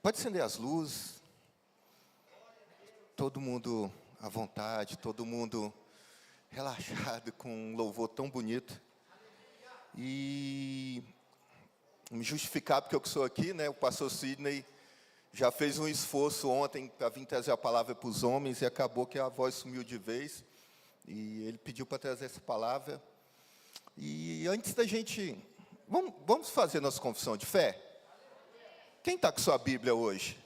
Pode acender as luzes. Todo mundo à vontade, todo mundo relaxado com um louvor tão bonito. E me justificar porque eu que sou aqui, né? O pastor Sidney já fez um esforço ontem para vir trazer a palavra para os homens e acabou que a voz sumiu de vez. E ele pediu para trazer essa palavra. E antes da gente... Vamos fazer nossa confissão de fé? Quem está com sua Bíblia hoje?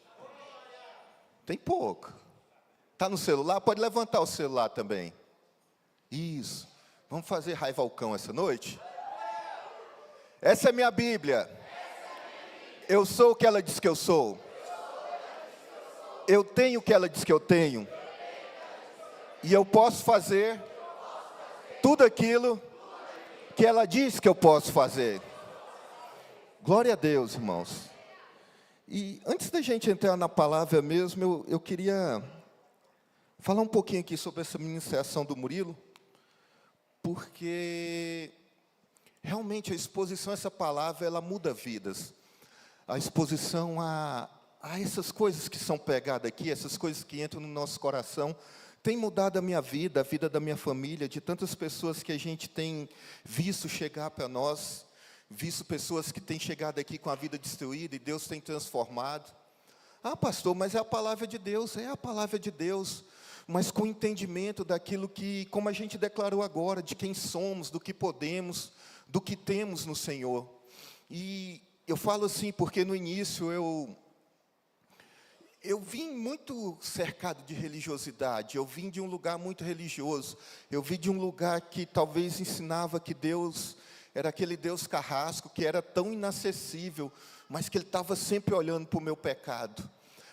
Tem pouco. Está no celular? Pode levantar o celular também. Isso. Vamos fazer raiva ao cão essa noite? Essa é minha Bíblia. Eu sou o que ela diz que eu sou. Eu tenho o que ela diz que eu tenho. E eu posso fazer tudo aquilo que ela diz que eu posso fazer. Glória a Deus, irmãos. E antes da gente entrar na palavra mesmo, eu queria falar um pouquinho aqui sobre essa ministração do Murilo, porque realmente a exposição a essa palavra, ela muda vidas. A exposição a essas coisas que são pregadas aqui, essas coisas que entram no nosso coração, tem mudado a minha vida, a vida da minha família, de tantas pessoas que a gente tem visto chegar para nós, visto pessoas que têm chegado aqui com a vida destruída e Deus tem transformado. Ah, pastor, mas é a palavra de Deus, é a palavra de Deus, mas com entendimento daquilo que, como a gente declarou agora, de quem somos, do que podemos, do que temos no Senhor. E eu falo assim porque no início eu vim muito cercado de religiosidade, eu vim de um lugar muito religioso, eu vim de um lugar que talvez ensinava que Deus era aquele Deus carrasco, que era tão inacessível, mas que Ele estava sempre olhando para o meu pecado.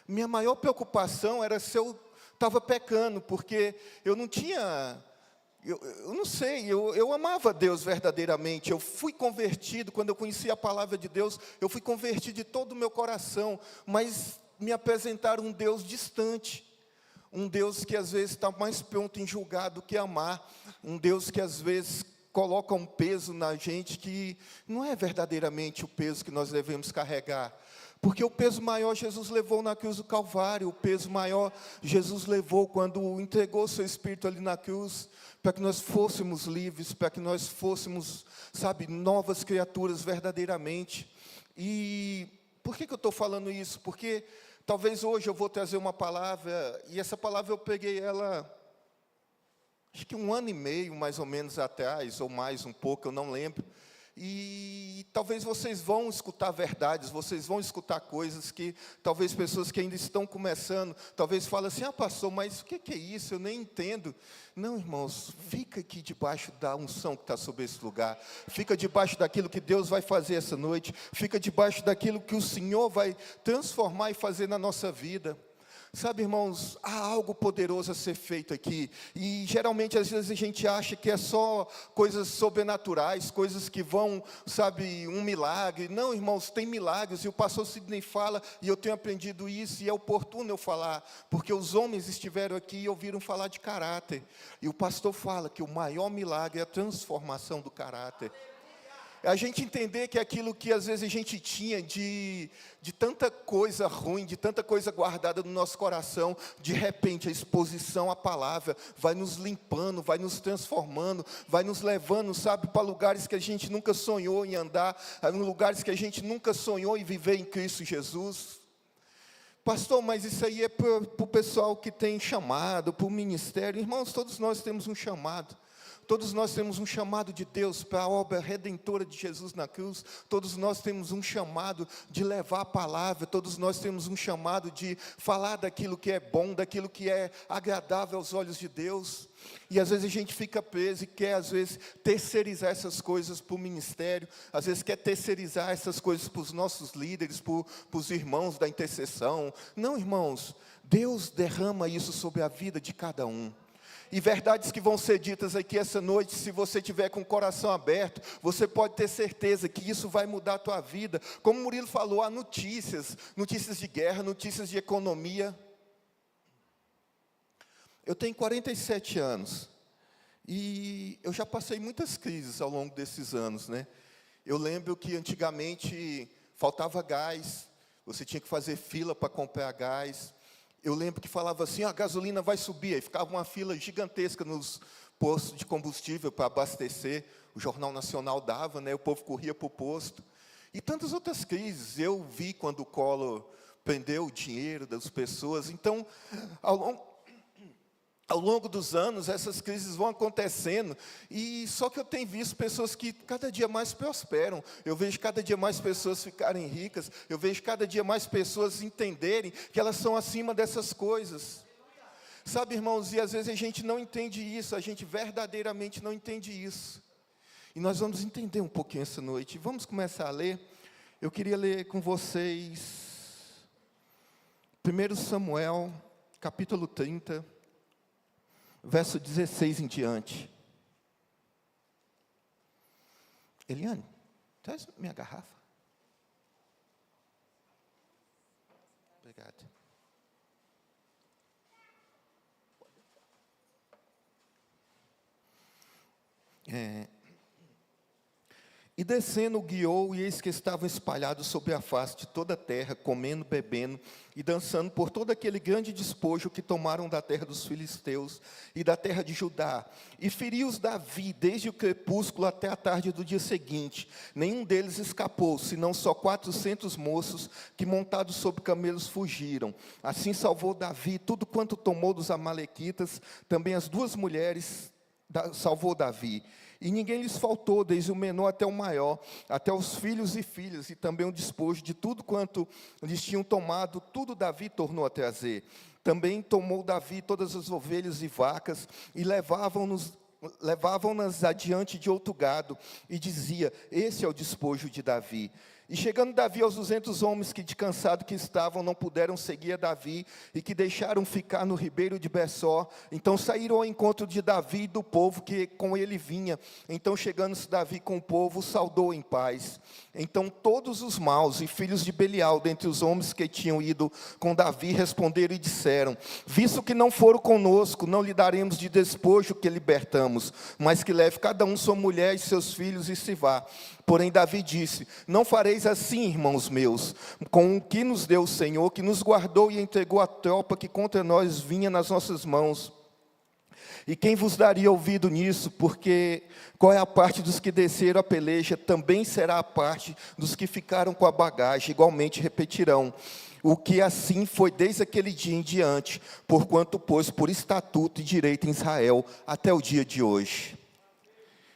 Minha maior preocupação era se eu estava pecando, porque eu não tinha... Eu não sei, eu amava Deus verdadeiramente. Eu fui convertido, quando eu conheci a palavra de Deus, eu fui convertido de todo o meu coração, mas me apresentaram um Deus distante, um Deus que às vezes está mais pronto em julgar do que amar, um Deus que às vezes coloca um peso na gente que não é verdadeiramente o peso que nós devemos carregar. Porque o peso maior Jesus levou na cruz do Calvário, o peso maior Jesus levou quando entregou o seu Espírito ali na cruz, para que nós fôssemos livres, para que nós fôssemos, novas criaturas verdadeiramente. E por que eu estou falando isso? Porque talvez hoje eu vou trazer uma palavra, e essa palavra eu peguei ela, acho que 1 ano e meio, mais ou menos, atrás, ou mais um pouco, eu não lembro. E talvez vocês vão escutar verdades, vocês vão escutar coisas que talvez pessoas que ainda estão começando, talvez falem assim, pastor, mas o que é isso? Eu nem entendo. Não, irmãos, fica aqui debaixo da unção que está sobre esse lugar, fica debaixo daquilo que Deus vai fazer essa noite, fica debaixo daquilo que o Senhor vai transformar e fazer na nossa vida. Sabe, irmãos, há algo poderoso a ser feito aqui, e geralmente às vezes a gente acha que é só coisas sobrenaturais, coisas que vão, um milagre. Não, irmãos, tem milagres, e o pastor Sidney fala, e eu tenho aprendido isso, e é oportuno eu falar, porque os homens estiveram aqui e ouviram falar de caráter, e o pastor fala que o maior milagre é a transformação do caráter. A gente entender que aquilo que às vezes a gente tinha de tanta coisa ruim, de tanta coisa guardada no nosso coração, de repente a exposição à palavra vai nos limpando, vai nos transformando, vai nos levando, para lugares que a gente nunca sonhou em andar, lugares que a gente nunca sonhou em viver em Cristo Jesus. Pastor, mas isso aí é para o pessoal que tem chamado, para o ministério. Irmãos, todos nós temos um chamado. Todos nós temos um chamado de Deus para a obra redentora de Jesus na cruz. Todos nós temos um chamado de levar a palavra. Todos nós temos um chamado de falar daquilo que é bom, daquilo que é agradável aos olhos de Deus. E às vezes a gente fica preso e quer, às vezes, terceirizar essas coisas para o ministério. Às vezes quer terceirizar essas coisas para os nossos líderes, para os irmãos da intercessão. Não, irmãos, Deus derrama isso sobre a vida de cada um. E verdades que vão ser ditas aqui essa noite, se você tiver com o coração aberto, você pode ter certeza que isso vai mudar a tua vida. Como o Murilo falou, há notícias de guerra, notícias de economia. Eu tenho 47 anos, e eu já passei muitas crises ao longo desses anos, né? Eu lembro que antigamente faltava gás, você tinha que fazer fila para comprar gás. Eu lembro que falava assim, a gasolina vai subir, aí ficava uma fila gigantesca nos postos de combustível para abastecer, o Jornal Nacional dava, né, o povo corria para o posto. E tantas outras crises, eu vi quando o Collor prendeu o dinheiro das pessoas. Então, ao longo dos anos, essas crises vão acontecendo, e só que eu tenho visto pessoas que cada dia mais prosperam, eu vejo cada dia mais pessoas ficarem ricas, eu vejo cada dia mais pessoas entenderem que elas são acima dessas coisas. Sabe, irmãos, e às vezes a gente não entende isso, a gente verdadeiramente não entende isso. E nós vamos entender um pouquinho essa noite. Vamos começar a ler. Eu queria ler com vocês 1 Samuel, capítulo 30, verso 16 em diante. Eliane, traz minha garrafa. Obrigado. E descendo guiou, e eis que estavam espalhados sobre a face de toda a terra, comendo, bebendo e dançando por todo aquele grande despojo que tomaram da terra dos filisteus e da terra de Judá. E feriu-os Davi desde o crepúsculo até a tarde do dia seguinte. Nenhum deles escapou, senão só 400 moços que montados sobre camelos fugiram. Assim salvou Davi tudo quanto tomou dos amalequitas, também as 2 mulheres salvou Davi. E ninguém lhes faltou, desde o menor até o maior, até os filhos e filhas, e também o despojo de tudo quanto lhes tinham tomado, tudo Davi tornou a trazer. Também tomou Davi todas as ovelhas e vacas, e levavam-nas adiante de outro gado, e dizia, esse é o despojo de Davi. E chegando Davi aos 200 homens que de cansado que estavam, não puderam seguir a Davi, e que deixaram ficar no ribeiro de Bessó, então saíram ao encontro de Davi e do povo que com ele vinha. Então chegando-se Davi com o povo, saudou em paz. Então todos os maus e filhos de Belial, dentre os homens que tinham ido com Davi, responderam e disseram, visto que não foram conosco, não lhe daremos de despojo que libertamos, mas que leve cada um sua mulher e seus filhos e se vá. Porém Davi disse, não fareis assim, irmãos meus, com o que nos deu o Senhor, que nos guardou e entregou a tropa que contra nós vinha nas nossas mãos. E quem vos daria ouvido nisso? Porque qual é a parte dos que desceram a peleja, também será a parte dos que ficaram com a bagagem, igualmente repetirão. O que assim foi desde aquele dia em diante, porquanto pôs por estatuto e direito em Israel, até o dia de hoje.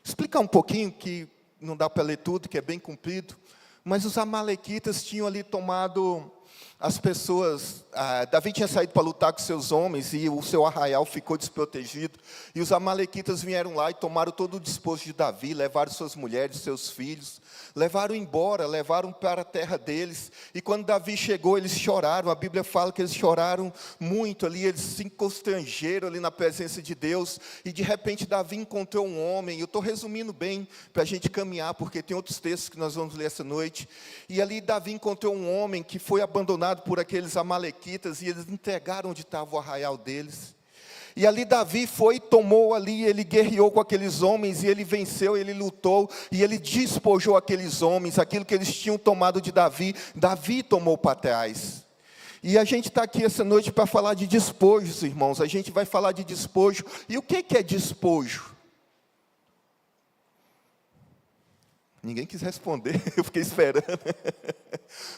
Explicar um pouquinho, que não dá para ler tudo, que é bem comprido, mas os amalequitas tinham ali tomado as pessoas. Davi tinha saído para lutar com seus homens, e o seu arraial ficou desprotegido, e os amalequitas vieram lá e tomaram todo o despojo de Davi, levaram suas mulheres, seus filhos, levaram embora, levaram para a terra deles. E quando Davi chegou, eles choraram. A Bíblia fala que eles choraram muito ali, eles se constrangeram ali na presença de Deus. E de repente Davi encontrou um homem. Eu estou resumindo bem para a gente caminhar, porque tem outros textos que nós vamos ler essa noite. E ali Davi encontrou um homem que foi abandonado por aqueles amalequitas, e eles entregaram onde estava o arraial deles. E ali Davi foi, tomou ali, ele guerreou com aqueles homens, e ele venceu, ele lutou, e ele despojou aqueles homens, aquilo que eles tinham tomado de Davi, Davi tomou para trás. E a gente está aqui essa noite para falar de despojos, irmãos. A gente vai falar de despojo. E o que é despojo? Ninguém quis responder, eu fiquei esperando.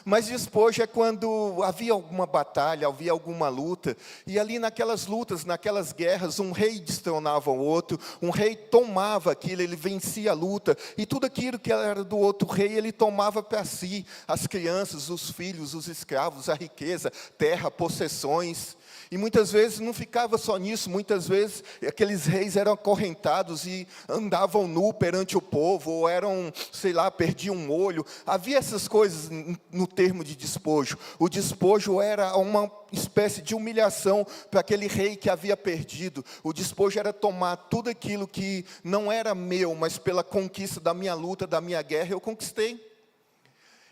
Mas despojo é quando havia alguma batalha, havia alguma luta, e ali naquelas lutas, naquelas guerras, um rei destronava o outro, um rei tomava aquilo, ele vencia a luta, e tudo aquilo que era do outro rei, ele tomava para si, as crianças, os filhos, os escravos, a riqueza, terra, possessões. E muitas vezes não ficava só nisso, muitas vezes aqueles reis eram acorrentados e andavam nu perante o povo, ou eram, sei lá, perdiam um olho. Havia essas coisas no termo de despojo. O despojo era uma espécie de humilhação para aquele rei que havia perdido. O despojo era tomar tudo aquilo que não era meu, mas pela conquista da minha luta, da minha guerra, eu conquistei.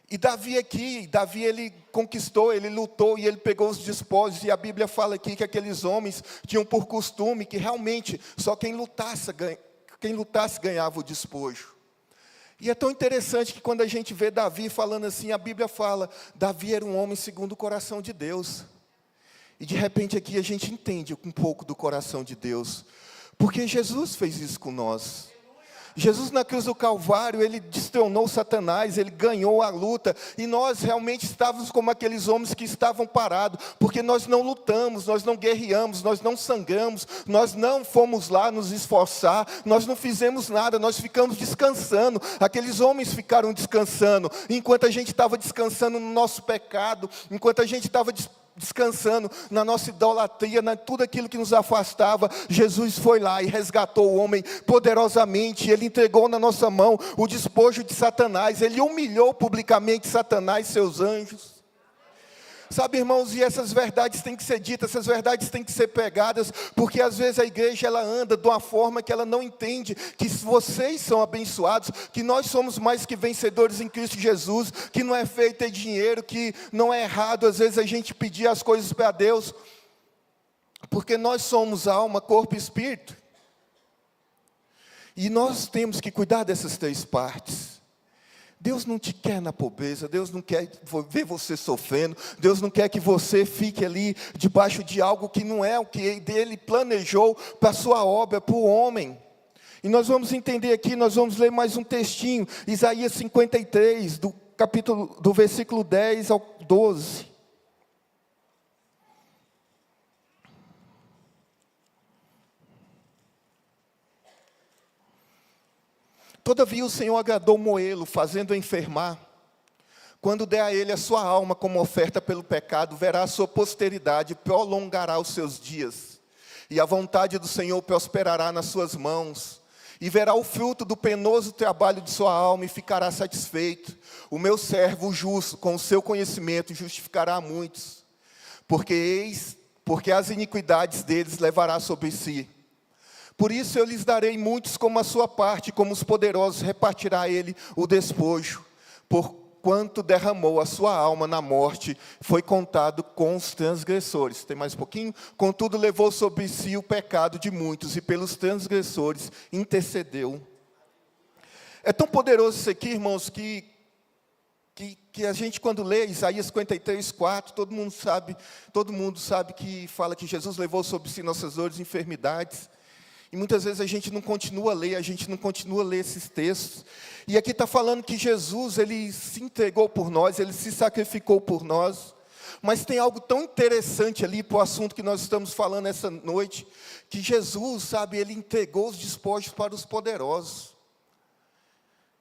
E Davi ele conquistou, ele lutou, e ele pegou os despojos, e a Bíblia fala aqui que aqueles homens tinham por costume que realmente só quem lutasse ganhava o despojo. E é tão interessante que quando a gente vê Davi falando assim, a Bíblia fala, Davi era um homem segundo o coração de Deus. E de repente aqui a gente entende um pouco do coração de Deus. Porque Jesus fez isso com nós. Jesus na cruz do Calvário, ele destronou Satanás, ele ganhou a luta, e nós realmente estávamos como aqueles homens que estavam parados, porque nós não lutamos, nós não guerreamos, nós não sangramos, nós não fomos lá nos esforçar, nós não fizemos nada, nós ficamos descansando. Aqueles homens ficaram descansando, enquanto a gente estava descansando no nosso pecado, enquanto a gente estava descansando na nossa idolatria, tudo aquilo que nos afastava, Jesus foi lá e resgatou o homem poderosamente. Ele entregou na nossa mão o despojo de Satanás, ele humilhou publicamente Satanás e seus anjos. Sabe, irmãos, e essas verdades têm que ser ditas, essas verdades têm que ser pregadas, porque às vezes a igreja ela anda de uma forma que ela não entende que vocês são abençoados, que nós somos mais que vencedores em Cristo Jesus, que não é feito ter dinheiro, que não é errado às vezes a gente pedir as coisas para Deus, porque nós somos alma, corpo e espírito, e nós temos que cuidar dessas três partes. Deus não te quer na pobreza, Deus não quer ver você sofrendo, Deus não quer que você fique ali debaixo de algo que não é o que Ele planejou para a sua obra, para o homem. E nós vamos entender aqui, nós vamos ler mais um textinho, Isaías 53, do versículo 10 ao 12. Todavia o Senhor agradou Moê-lo, fazendo-o enfermar. Quando der a ele a sua alma como oferta pelo pecado, verá a sua posteridade, prolongará os seus dias. E a vontade do Senhor prosperará nas suas mãos. E verá o fruto do penoso trabalho de sua alma e ficará satisfeito. O meu servo, o justo, com o seu conhecimento, justificará a muitos. Porque as iniquidades deles levará sobre si. Por isso eu lhes darei muitos como a sua parte, como os poderosos repartirá ele o despojo. Porquanto derramou a sua alma na morte, foi contado com os transgressores. Tem mais um pouquinho? Contudo levou sobre si o pecado de muitos, e pelos transgressores intercedeu. É tão poderoso isso aqui, irmãos, que a gente quando lê Isaías 53, 4, todo mundo sabe que fala que Jesus levou sobre si nossas dores e enfermidades. E muitas vezes a gente não continua a ler esses textos. E aqui está falando que Jesus, ele se entregou por nós, ele se sacrificou por nós. Mas tem algo tão interessante ali para o assunto que nós estamos falando essa noite, que Jesus, sabe, ele entregou os despojos para os poderosos.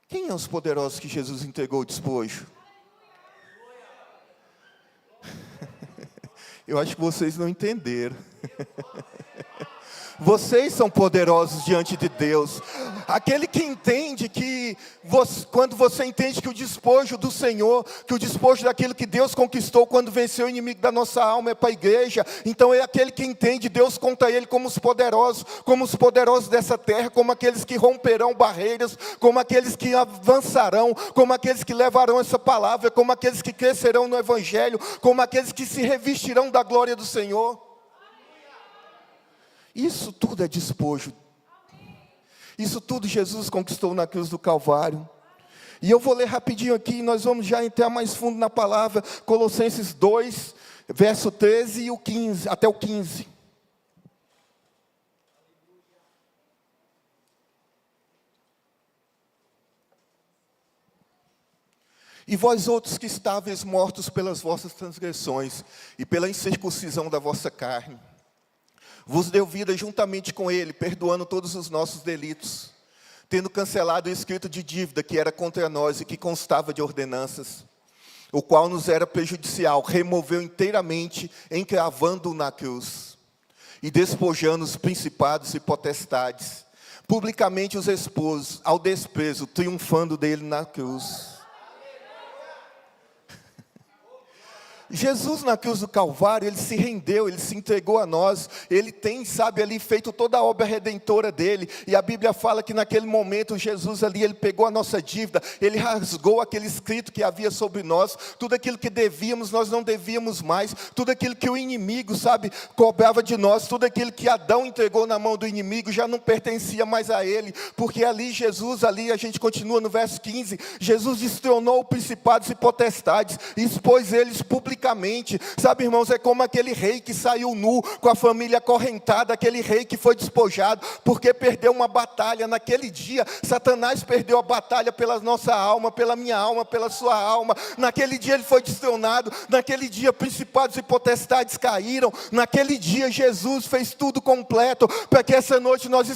Quem é os poderosos que Jesus entregou o despojo? Eu acho que vocês não entenderam. Vocês são poderosos diante de Deus. Aquele que entende que, quando você entende que o despojo do Senhor, que o despojo daquilo que Deus conquistou quando venceu o inimigo da nossa alma é para a igreja, então é aquele que entende, Deus conta ele como os poderosos dessa terra, como aqueles que romperão barreiras, como aqueles que avançarão, como aqueles que levarão essa palavra, como aqueles que crescerão no Evangelho, como aqueles que se revestirão da glória do Senhor. Isso tudo é despojo. Isso tudo Jesus conquistou na cruz do Calvário. E eu vou ler rapidinho aqui, nós vamos já entrar mais fundo na palavra, Colossenses 2, verso 13 e o 15, até o 15. E vós outros que estáveis mortos pelas vossas transgressões e pela incircuncisão da vossa carne, vos deu vida juntamente com ele, perdoando todos os nossos delitos, tendo cancelado o escrito de dívida que era contra nós e que constava de ordenanças, o qual nos era prejudicial, removeu inteiramente, encravando-o na cruz, e despojando os principados e potestades, publicamente os expôs ao desprezo, triunfando dele na cruz. Jesus na cruz do Calvário, Ele se rendeu, Ele se entregou a nós. Ele tem, sabe, ali feito toda a obra redentora dEle. E a Bíblia fala que naquele momento, Jesus ali, Ele pegou a nossa dívida. Ele rasgou aquele escrito que havia sobre nós. Tudo aquilo que devíamos, nós não devíamos mais. Tudo aquilo que o inimigo, sabe, cobrava de nós. Tudo aquilo que Adão entregou na mão do inimigo, já não pertencia mais a ele. Porque ali, Jesus, ali, a gente continua no verso 15. Jesus destronou principados e potestades. E expôs eles publicamente. Sabe, irmãos, é como aquele rei que saiu nu, com a família acorrentada, aquele rei que foi despojado, porque perdeu uma batalha. Naquele dia, Satanás perdeu a batalha pela nossa alma, pela minha alma, pela sua alma. Naquele dia ele foi destronado, naquele dia principados e potestades caíram, naquele dia Jesus fez tudo completo, para que essa noite nós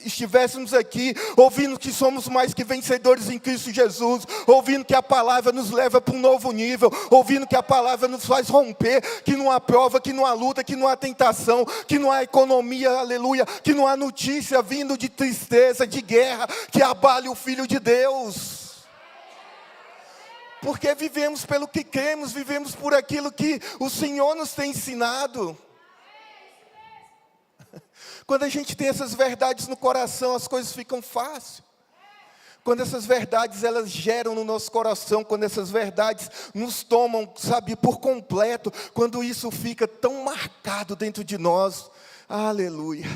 estivéssemos aqui, ouvindo que somos mais que vencedores em Cristo Jesus, ouvindo que a palavra nos leva para um novo nível, ouvindo que a palavra nos faz romper, que não há prova, que não há luta, que não há tentação, que não há economia, aleluia, que não há notícia vindo de tristeza, de guerra, que abale o Filho de Deus. Porque vivemos pelo que cremos, vivemos por aquilo que o Senhor nos tem ensinado. Quando a gente tem essas verdades no coração, as coisas ficam fáceis. Quando essas verdades, elas geram no nosso coração, quando essas verdades nos tomam, sabe, por completo, quando isso fica tão marcado dentro de nós, aleluia,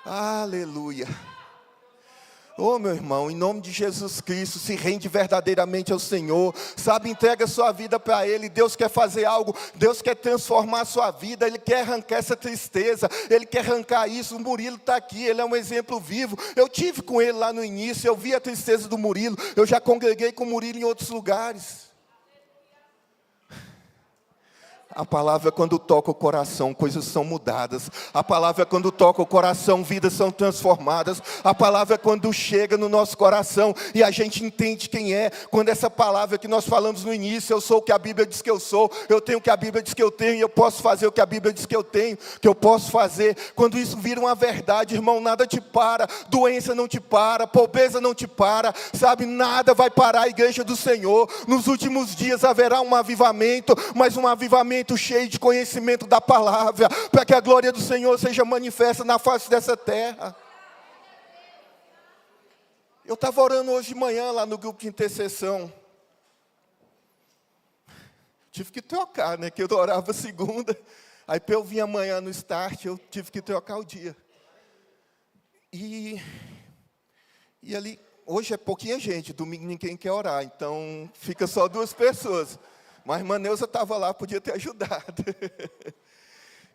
aleluia. Oh, meu irmão, em nome de Jesus Cristo, se rende verdadeiramente ao Senhor, sabe, entrega a sua vida para Ele. Deus quer fazer algo, Deus quer transformar a sua vida, Ele quer arrancar essa tristeza, Ele quer arrancar isso. O Murilo está aqui, ele é um exemplo vivo. Eu tive com ele lá no início, eu vi a tristeza do Murilo, eu já congreguei com o Murilo em outros lugares. A palavra, quando toca o coração, coisas são mudadas. A palavra, quando toca o coração, vidas são transformadas. A palavra, quando chega no nosso coração e a gente entende quem é. Quando essa palavra que nós falamos no início, eu sou o que a Bíblia diz que eu sou, eu tenho o que a Bíblia diz que eu tenho, e eu posso fazer o que a Bíblia diz que eu tenho, que eu posso fazer. Quando isso vira uma verdade, irmão, nada te para, doença não te para, pobreza não te para, sabe, nada vai parar a igreja do Senhor. Nos últimos dias haverá um avivamento, mas um avivamento cheio de conhecimento da palavra, para que a glória do Senhor seja manifesta na face dessa terra. Eu estava orando hoje de manhã lá no grupo de intercessão. Tive que trocar, né? Que eu orava segunda. Aí para eu vir amanhã no start, eu tive que trocar o dia. E ali, hoje é pouquinha gente, domingo ninguém quer orar, então fica só 2 pessoas. Mas a irmã Neuza estava lá, podia ter ajudado.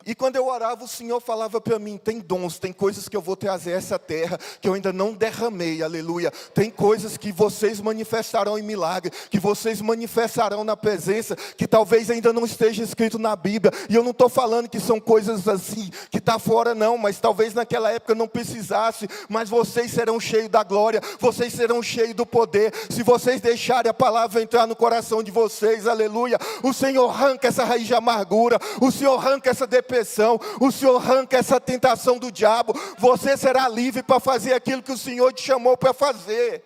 E quando eu orava, o Senhor falava para mim, tem dons, tem coisas que eu vou trazer a essa terra, que eu ainda não derramei, aleluia. Tem coisas que vocês manifestarão em milagre, que vocês manifestarão na presença, que talvez ainda não esteja escrito na Bíblia. E eu não estou falando que são coisas assim, que está fora não, mas talvez naquela época não precisasse, mas vocês serão cheios da glória, vocês serão cheios do poder, se vocês deixarem a palavra entrar no coração de vocês, aleluia. O Senhor arranca essa raiz de amargura, o Senhor arranca essa depressão, o Senhor arranca essa tentação do diabo. Você será livre para fazer aquilo que o Senhor te chamou para fazer.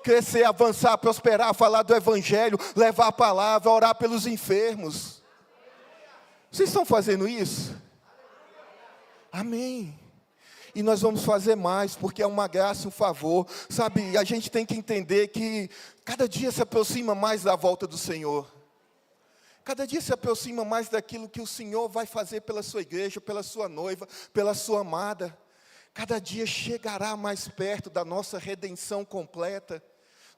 Crescer, avançar, prosperar, falar do Evangelho, levar a palavra, orar pelos enfermos. Vocês estão fazendo isso? Amém. E nós vamos fazer mais, porque é uma graça e um favor. Sabe, a gente tem que entender que cada dia se aproxima mais da volta do Senhor. Cada dia se aproxima mais daquilo que o Senhor vai fazer pela sua igreja, pela sua noiva, pela sua amada. Cada dia chegará mais perto da nossa redenção completa.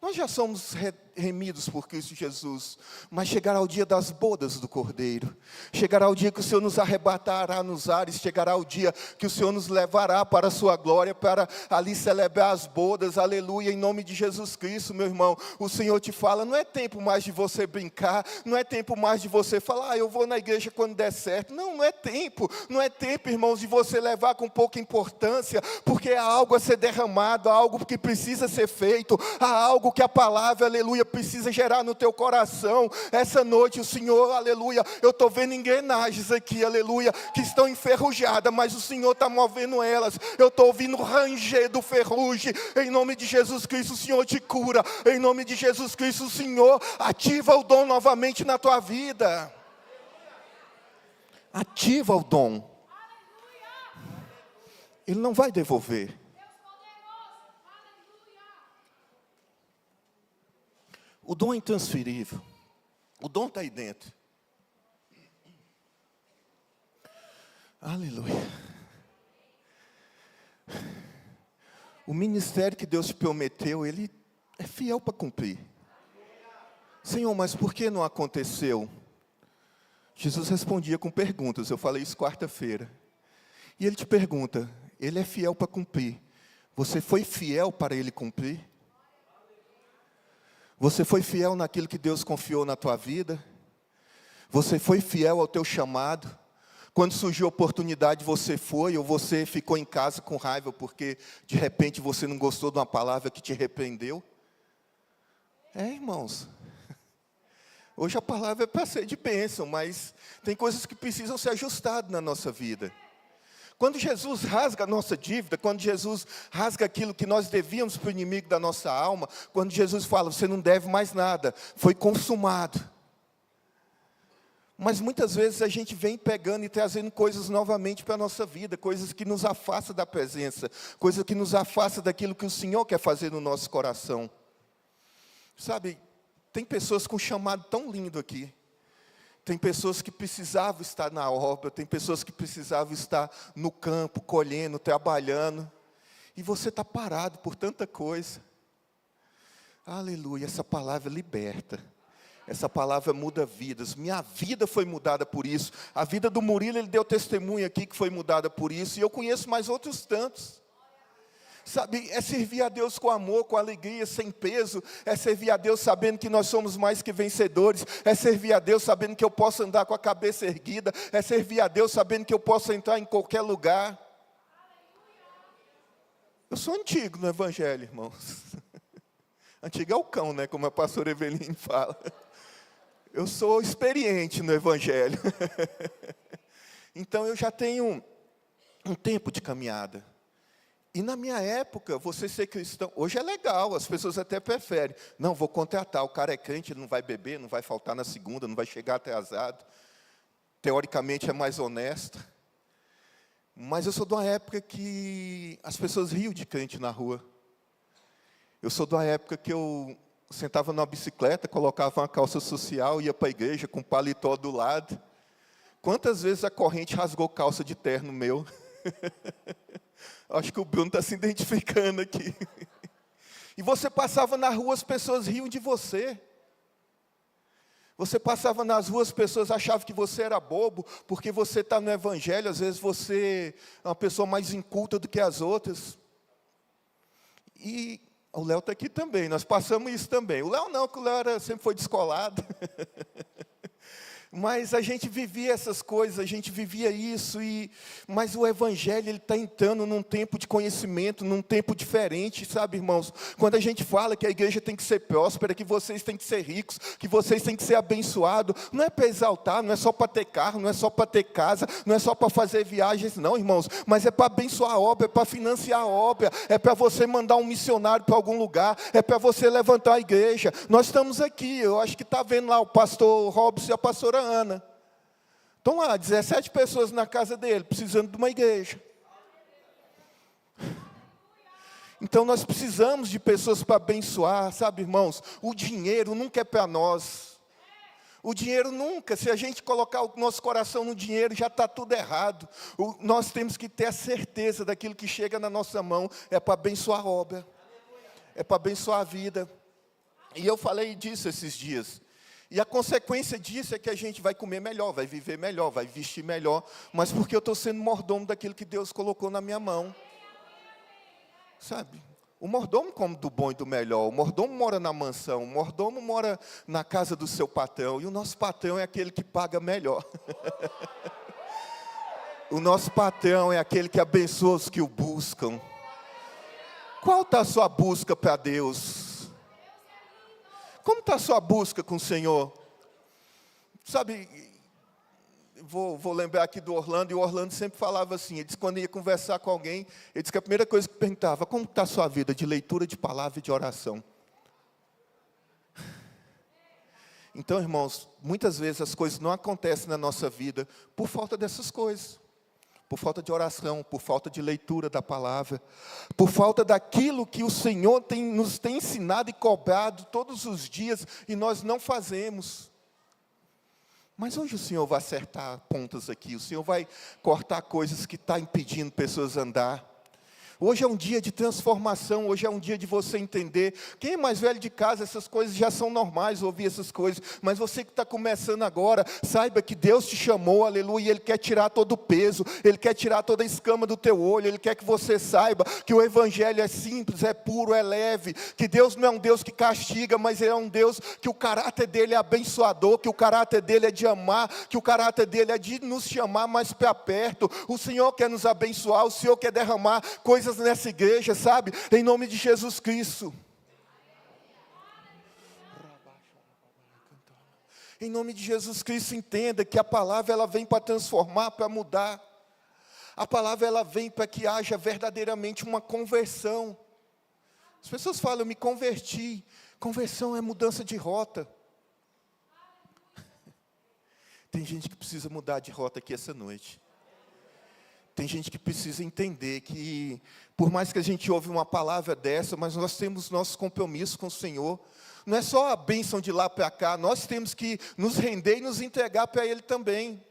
Nós já somos remidos por Cristo Jesus, mas chegará o dia das bodas do Cordeiro. Chegará o dia que o Senhor nos arrebatará nos ares. Chegará o dia que o Senhor nos levará para a sua glória, para ali celebrar as bodas, aleluia, em nome de Jesus Cristo, meu irmão. O Senhor te fala, não é tempo mais de você brincar, não é tempo mais de você falar, eu vou na igreja quando der certo. Não, não é tempo, irmãos, de você levar com pouca importância, porque há algo a ser derramado, há algo que precisa ser feito, há algo que a palavra, aleluia, aleluia, precisa gerar no teu coração. Essa noite o Senhor, aleluia, eu estou vendo engrenagens aqui, aleluia, que estão enferrujadas, mas o Senhor está movendo elas. Eu estou ouvindo o ranger do ferrugem. Em nome de Jesus Cristo, o Senhor te cura. Em nome de Jesus Cristo, o Senhor ativa o dom novamente na tua vida. Ativa o dom. Ele não vai devolver. O dom é intransferível. O dom está aí dentro. Aleluia. O ministério que Deus te prometeu, Ele é fiel para cumprir. Senhor, mas por que não aconteceu? Jesus respondia com perguntas. Eu falei isso quarta-feira. E Ele te pergunta, Ele é fiel para cumprir. Você foi fiel para Ele cumprir? Você foi fiel naquilo que Deus confiou na tua vida? Você foi fiel ao teu chamado? Quando surgiu a oportunidade, você foi, ou você ficou em casa com raiva porque de repente você não gostou de uma palavra que te repreendeu? Irmãos, hoje a palavra é para ser de bênção, mas tem coisas que precisam ser ajustadas na nossa vida. Quando Jesus rasga a nossa dívida, quando Jesus rasga aquilo que nós devíamos para o inimigo da nossa alma, quando Jesus fala, você não deve mais nada, foi consumado. Mas muitas vezes a gente vem pegando e trazendo coisas novamente para a nossa vida, coisas que nos afastam da presença, coisas que nos afastam daquilo que o Senhor quer fazer no nosso coração. Sabe, tem pessoas com um chamado tão lindo aqui. Tem pessoas que precisavam estar na obra, tem pessoas que precisavam estar no campo, colhendo, trabalhando. E você está parado por tanta coisa. Aleluia, essa palavra liberta. Essa palavra muda vidas. Minha vida foi mudada por isso. A vida do Murilo, ele deu testemunho aqui que foi mudada por isso. E eu conheço mais outros tantos. Sabe, é servir a Deus com amor, com alegria, sem peso. É servir a Deus sabendo que nós somos mais que vencedores. É servir a Deus sabendo que eu posso andar com a cabeça erguida. É servir a Deus sabendo que eu posso entrar em qualquer lugar. Eu sou antigo no Evangelho, irmãos. Antigo é o cão, né? Como a pastora Eveline fala. Eu sou experiente no Evangelho. Então eu já tenho um tempo de caminhada. E na minha época, você ser cristão, hoje é legal, as pessoas até preferem. Não, vou contratar, o cara é crente, ele não vai beber, não vai faltar na segunda, não vai chegar atrasado. Teoricamente é mais honesto. Mas eu sou de uma época que as pessoas riam de crente na rua. Eu sou de uma época que eu sentava numa bicicleta, colocava uma calça social, ia para a igreja com paletó do lado. Quantas vezes a corrente rasgou calça de terno meu? Acho que o Bruno está se identificando aqui. E você passava na rua, as pessoas riam de você. Você passava nas ruas, as pessoas achavam que você era bobo, porque você está no Evangelho, às vezes você é uma pessoa mais inculta do que as outras. E o Léo está aqui também, nós passamos isso também. O Léo não, porque o Léo sempre foi descolado. Mas a gente vivia essas coisas, a gente vivia isso, mas o Evangelho ele está entrando num tempo de conhecimento, num tempo diferente, sabe, irmãos? Quando a gente fala que a igreja tem que ser próspera, que vocês têm que ser ricos, que vocês têm que ser abençoados, não é para exaltar, não é só para ter carro, não é só para ter casa, não é só para fazer viagens, não, irmãos, mas é para abençoar a obra, é para financiar a obra, é para você mandar um missionário para algum lugar, é para você levantar a igreja. Nós estamos aqui, eu acho que está vendo lá o pastor Robson e a pastora Ana. Estão lá, 17 pessoas na casa dele, precisando de uma igreja. Então nós precisamos de pessoas para abençoar, sabe, irmãos? O dinheiro nunca é para nós. O dinheiro nunca, se a gente colocar o nosso coração no dinheiro, já está tudo errado. Nós temos que ter a certeza daquilo que chega na nossa mão, é para abençoar a obra, é para abençoar a vida. E eu falei disso esses dias. E a consequência disso é que a gente vai comer melhor, vai viver melhor, vai vestir melhor, mas porque eu estou sendo mordomo daquilo que Deus colocou na minha mão. Sabe? O mordomo come do bom e do melhor, o mordomo mora na mansão, o mordomo mora na casa do seu patrão, e o nosso patrão é aquele que paga melhor. O nosso patrão é aquele que abençoa os que o buscam. Qual está a sua busca para Deus? Como está a sua busca com o Senhor? Sabe, vou lembrar aqui do Orlando, e o Orlando sempre falava assim, ele disse que quando ia conversar com alguém, ele disse que a primeira coisa que perguntava, como está a sua vida de leitura de palavra e de oração? Então, irmãos, muitas vezes as coisas não acontecem na nossa vida por falta dessas coisas. Por falta de oração, por falta de leitura da palavra, por falta daquilo que o Senhor nos tem ensinado e cobrado todos os dias, e nós não fazemos. Mas hoje o Senhor vai acertar pontas aqui, o Senhor vai cortar coisas que estão impedindo pessoas a andar. Hoje é um dia de transformação, hoje é um dia de você entender. Quem é mais velho de casa, essas coisas já são normais, ouvir essas coisas. Mas você que está começando agora, saiba que Deus te chamou, aleluia, e Ele quer tirar todo o peso, Ele quer tirar toda a escama do teu olho, Ele quer que você saiba que o Evangelho é simples, é puro, é leve, que Deus não é um Deus que castiga, mas Ele é um Deus que o caráter dEle é abençoador, que o caráter dEle é de amar, que o caráter dEle é de nos chamar mais para perto. O Senhor quer nos abençoar, o Senhor quer derramar coisas nessa igreja, sabe? Em nome de Jesus Cristo. Em nome de Jesus Cristo, entenda que a palavra ela vem para transformar, para mudar. A palavra ela vem para que haja verdadeiramente uma conversão. As pessoas falam, eu me converti. Conversão é mudança de rota. Tem gente que precisa mudar de rota aqui essa noite. Tem gente que precisa entender que, por mais que a gente ouve uma palavra dessa, mas nós temos nossos compromissos com o Senhor. Não é só a bênção de lá para cá, nós temos que nos render e nos entregar para Ele também.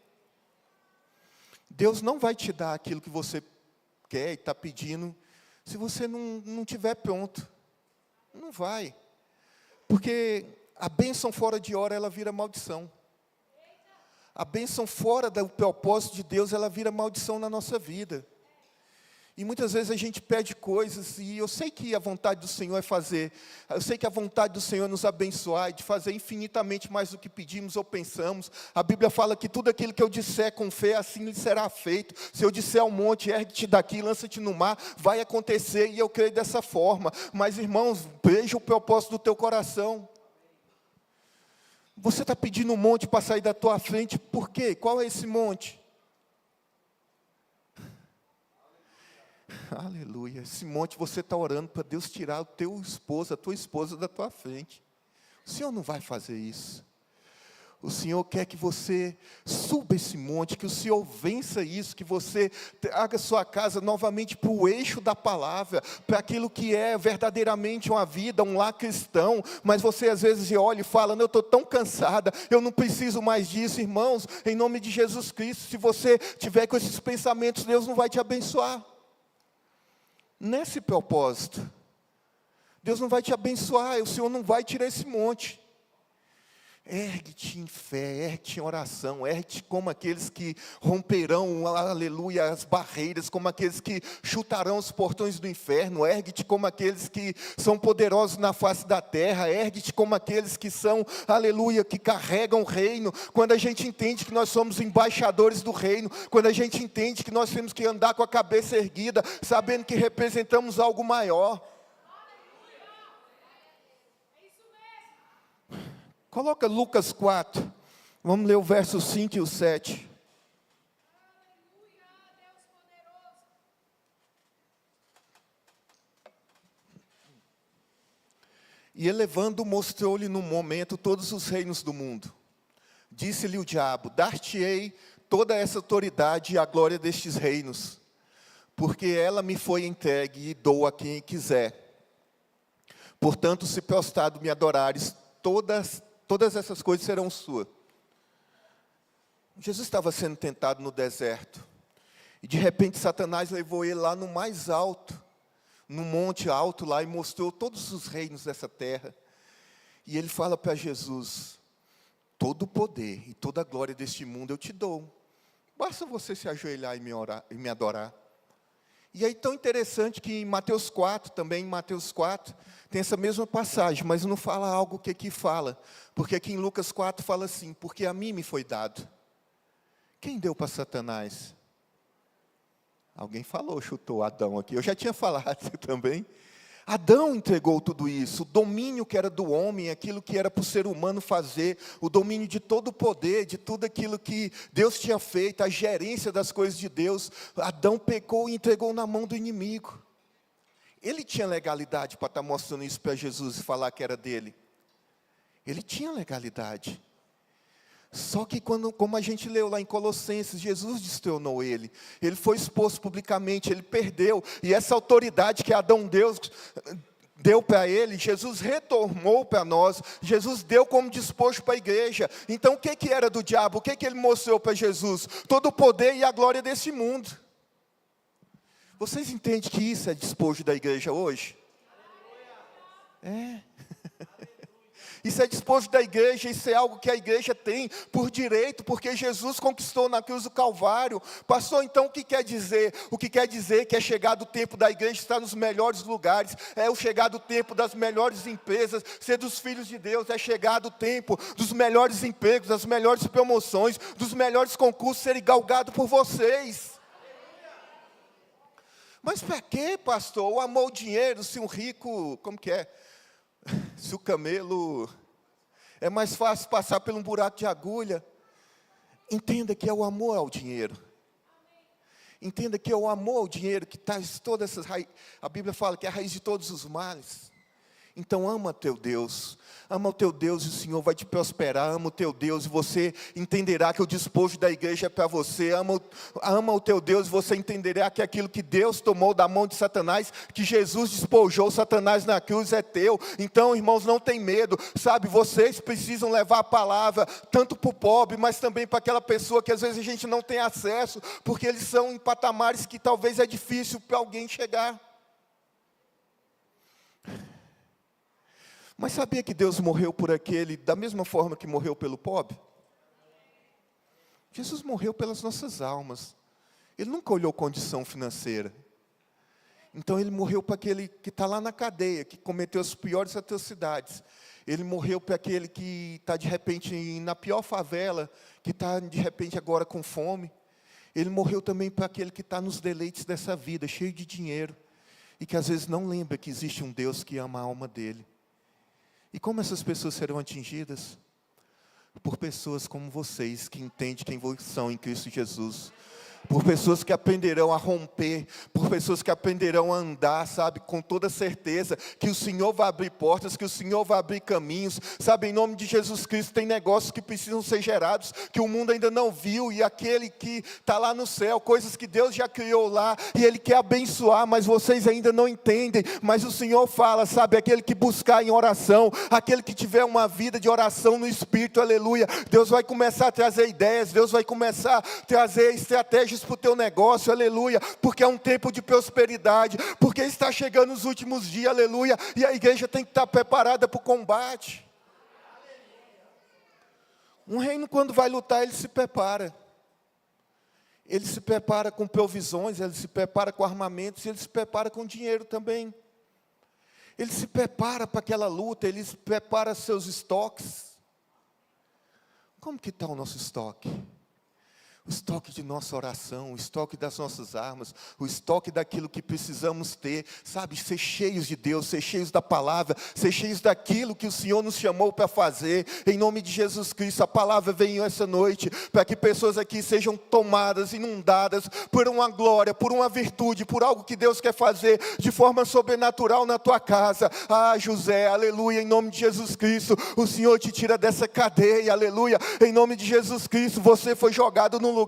Deus não vai te dar aquilo que você quer e está pedindo, se você não estiver pronto. Não vai. Porque a bênção fora de hora, ela vira maldição. A bênção fora do propósito de Deus, ela vira maldição na nossa vida. E muitas vezes a gente pede coisas, e eu sei que a vontade do Senhor é fazer, eu sei que a vontade do Senhor é nos abençoar, e de fazer infinitamente mais do que pedimos ou pensamos. A Bíblia fala que tudo aquilo que eu disser com fé, assim lhe será feito. Se eu disser ao monte, ergue-te daqui, lança-te no mar, vai acontecer, e eu creio dessa forma. Mas irmãos, veja o propósito do teu coração. Você está pedindo um monte para sair da tua frente, por quê? Qual é esse monte? Aleluia, esse monte você está orando para Deus tirar o teu esposo, a tua esposa da tua frente. O Senhor não vai fazer isso. O Senhor quer que você suba esse monte, que o Senhor vença isso, que você traga sua casa novamente para o eixo da palavra, para aquilo que é verdadeiramente uma vida, um lar cristão. Mas você às vezes olha e fala, eu estou tão cansada, eu não preciso mais disso. Irmãos, em nome de Jesus Cristo, se você tiver com esses pensamentos, Deus não vai te abençoar. Nesse propósito, Deus não vai te abençoar, o Senhor não vai tirar esse monte. Ergue-te em fé, ergue-te em oração, ergue-te como aqueles que romperão, aleluia, as barreiras, como aqueles que chutarão os portões do inferno, ergue-te como aqueles que são poderosos na face da terra, ergue-te como aqueles que são, aleluia, que carregam o reino. Quando a gente entende que nós somos embaixadores do reino, quando a gente entende que nós temos que andar com a cabeça erguida, sabendo que representamos algo maior. Coloca Lucas 4, vamos ler o verso 5 e o 7. E elevando, mostrou-lhe no momento todos os reinos do mundo. Disse-lhe o diabo, dar-te-ei toda essa autoridade e a glória destes reinos, porque ela me foi entregue e dou a quem quiser. Portanto, se prostrado me adorares, todas essas coisas serão suas. Jesus estava sendo tentado no deserto. E de repente Satanás levou ele lá no mais alto, no monte alto lá, e mostrou todos os reinos dessa terra. E ele fala para Jesus, todo o poder e toda a glória deste mundo eu te dou. Basta você se ajoelhar e me adorar. E aí tão interessante que em Mateus 4, também em Mateus 4, tem essa mesma passagem, mas não fala algo que aqui fala. Porque aqui em Lucas 4 fala assim, porque a mim me foi dado. Quem deu para Satanás? Alguém falou, chutou Adão aqui. Eu já tinha falado também. Adão entregou tudo isso, o domínio que era do homem, aquilo que era para o ser humano fazer, o domínio de todo o poder, de tudo aquilo que Deus tinha feito, a gerência das coisas de Deus. Adão pecou e entregou na mão do inimigo. Ele tinha legalidade para estar mostrando isso para Jesus e falar que era dele. Ele tinha legalidade. Só que como a gente leu lá em Colossenses, Jesus destronou ele. Ele foi exposto publicamente, ele perdeu. E essa autoridade que Adão deu para ele, Jesus retornou para nós. Jesus deu como despojo para a igreja. Então o que era do diabo? O que ele mostrou para Jesus? Todo o poder e a glória desse mundo. Vocês entendem que isso é despojo da igreja hoje? É. Isso é despojo da igreja, isso é algo que a igreja tem por direito, porque Jesus conquistou na cruz do Calvário. Pastor, então o que quer dizer? O que quer dizer que é chegado o tempo da igreja estar nos melhores lugares, é o chegado o tempo das melhores empresas, ser dos filhos de Deus, é chegado o tempo dos melhores empregos, das melhores promoções, dos melhores concursos serem galgados por vocês. Mas para que, pastor? O amor ao dinheiro, se um rico, como que é? Se o camelo é mais fácil passar por um buraco de agulha. Entenda que é o amor ao dinheiro. Entenda que é o amor ao dinheiro que traz todas essas raízes. A Bíblia fala que é a raiz de todos os males. Então ama teu Deus. Ama o teu Deus e o Senhor vai te prosperar. Ama o teu Deus e você entenderá que o despojo da igreja é para você. Ama o teu Deus e você entenderá que aquilo que Deus tomou da mão de Satanás, que Jesus despojou Satanás na cruz, é teu. Então, irmãos, não tem medo. Sabe, vocês precisam levar a palavra tanto para o pobre, mas também para aquela pessoa que às vezes a gente não tem acesso, porque eles são em patamares que talvez é difícil para alguém chegar. Mas sabia que Deus morreu por aquele da mesma forma que morreu pelo pobre? Jesus morreu pelas nossas almas. Ele nunca olhou condição financeira. Então ele morreu para aquele que está lá na cadeia, que cometeu as piores atrocidades. Ele morreu para aquele que está de repente na pior favela, que está de repente agora com fome. Ele morreu também para aquele que está nos deleites dessa vida, cheio de dinheiro, e que às vezes não lembra que existe um Deus que ama a alma dele. E como essas pessoas serão atingidas? Por pessoas como vocês, que entendem quem são em Cristo Jesus. Por pessoas que aprenderão a romper, por pessoas que aprenderão a andar, sabe, com toda certeza, que o Senhor vai abrir portas, que o Senhor vai abrir caminhos, sabe, em nome de Jesus Cristo, tem negócios que precisam ser gerados, que o mundo ainda não viu, e aquele que está lá no céu, coisas que Deus já criou lá, e Ele quer abençoar, mas vocês ainda não entendem, mas o Senhor fala, sabe, aquele que buscar em oração, aquele que tiver uma vida de oração no Espírito, aleluia, Deus vai começar a trazer ideias, Deus vai começar a trazer estratégias para o teu negócio, aleluia, porque é um tempo de prosperidade, porque está chegando os últimos dias, aleluia, e a igreja tem que estar preparada para o combate. Um reino, quando vai lutar, ele se prepara com provisões, ele se prepara com armamentos, ele se prepara com dinheiro também, ele se prepara para aquela luta, ele se prepara seus estoques. Como que está o nosso estoque? O estoque de nossa oração, o estoque das nossas armas, o estoque daquilo que precisamos ter, sabe, ser cheios de Deus, ser cheios da palavra, ser cheios daquilo que o Senhor nos chamou para fazer, em nome de Jesus Cristo. A palavra veio essa noite, para que pessoas aqui sejam tomadas, inundadas, por uma glória, por uma virtude, por algo que Deus quer fazer, de forma sobrenatural na tua casa. Ah, José, aleluia, em nome de Jesus Cristo, o Senhor te tira dessa cadeia, aleluia, em nome de Jesus Cristo, você foi jogado num lugar,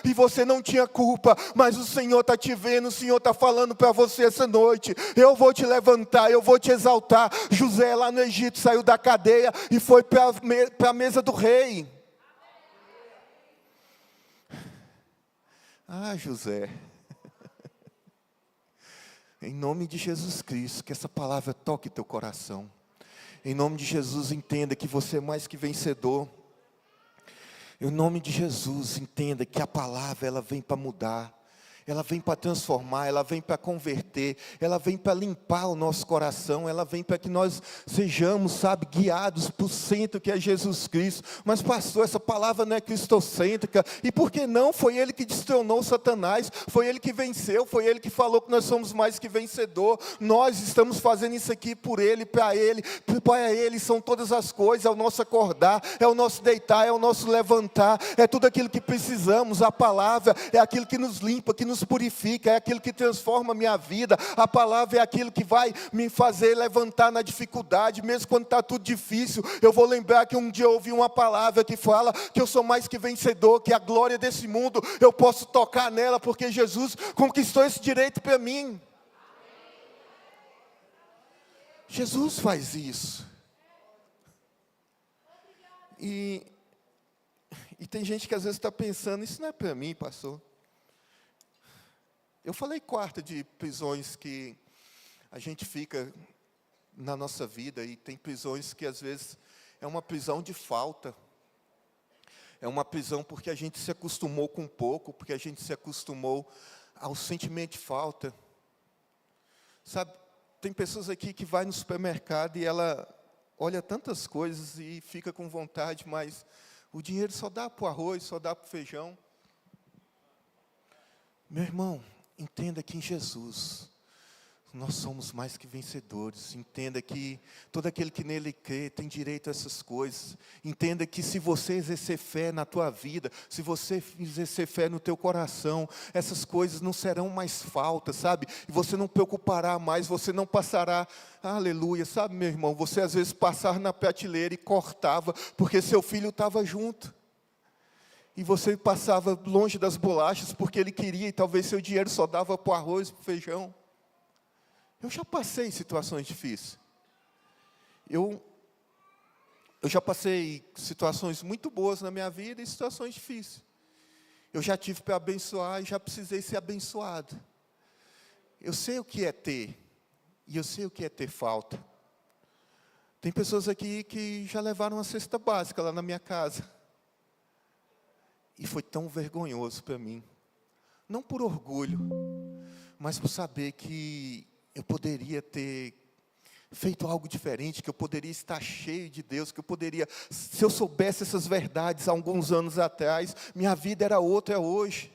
e você não tinha culpa, mas o Senhor está te vendo, o Senhor está falando para você essa noite, eu vou te levantar, eu vou te exaltar. José lá no Egito saiu da cadeia, e foi para a mesa do rei. Ah, José, em nome de Jesus Cristo, que essa palavra toque teu coração, em nome de Jesus, entenda que você é mais que vencedor. Em nome de Jesus, entenda que a palavra ela vem para mudar, ela vem para transformar, ela vem para converter, ela vem para limpar o nosso coração, ela vem para que nós sejamos, sabe, guiados para o centro que é Jesus Cristo. Mas pastor, essa palavra não é cristocêntrica, e por que não? Foi Ele que destronou Satanás, foi Ele que venceu, foi Ele que falou que nós somos mais que vencedor. Nós estamos fazendo isso aqui por Ele, para Ele são todas as coisas, é o nosso acordar, é o nosso deitar, é o nosso levantar, é tudo aquilo que precisamos. A palavra é aquilo que nos limpa, que nos purifica, é aquilo que transforma a minha vida. A palavra é aquilo que vai me fazer levantar na dificuldade, mesmo quando está tudo difícil. Eu vou lembrar que um dia eu ouvi uma palavra que fala que eu sou mais que vencedor, que a glória desse mundo eu posso tocar nela, porque Jesus conquistou esse direito para mim. Jesus faz isso. E tem gente que às vezes está pensando, isso não é para mim, pastor. Eu falei quarta de prisões que a gente fica na nossa vida, e tem prisões que às vezes é uma prisão de falta. É uma prisão porque a gente se acostumou com pouco, porque a gente se acostumou ao sentimento de falta. Sabe, tem pessoas aqui que vai no supermercado e ela olha tantas coisas e fica com vontade, mas o dinheiro só dá para o arroz, só dá para o feijão. Meu irmão, entenda que em Jesus nós somos mais que vencedores. Entenda que todo aquele que nele crê tem direito a essas coisas. Entenda que se você exercer fé na tua vida, se você exercer fé no teu coração, essas coisas não serão mais falta, sabe? E você não preocupará mais, você não passará, aleluia, sabe, meu irmão? Você às vezes passava na prateleira e cortava, porque seu filho estava junto. E você passava longe das bolachas, porque ele queria, e talvez seu dinheiro só dava para o arroz, para o feijão. Eu já passei situações difíceis. Eu já passei situações muito boas na minha vida e situações difíceis. Eu já tive para abençoar e já precisei ser abençoado. Eu sei o que é ter, e eu sei o que é ter falta. Tem pessoas aqui que já levaram uma cesta básica lá na minha casa. E foi tão vergonhoso para mim. Não por orgulho, mas por saber que eu poderia ter feito algo diferente, que eu poderia estar cheio de Deus, que eu poderia, se eu soubesse essas verdades há alguns anos atrás, minha vida era outra hoje.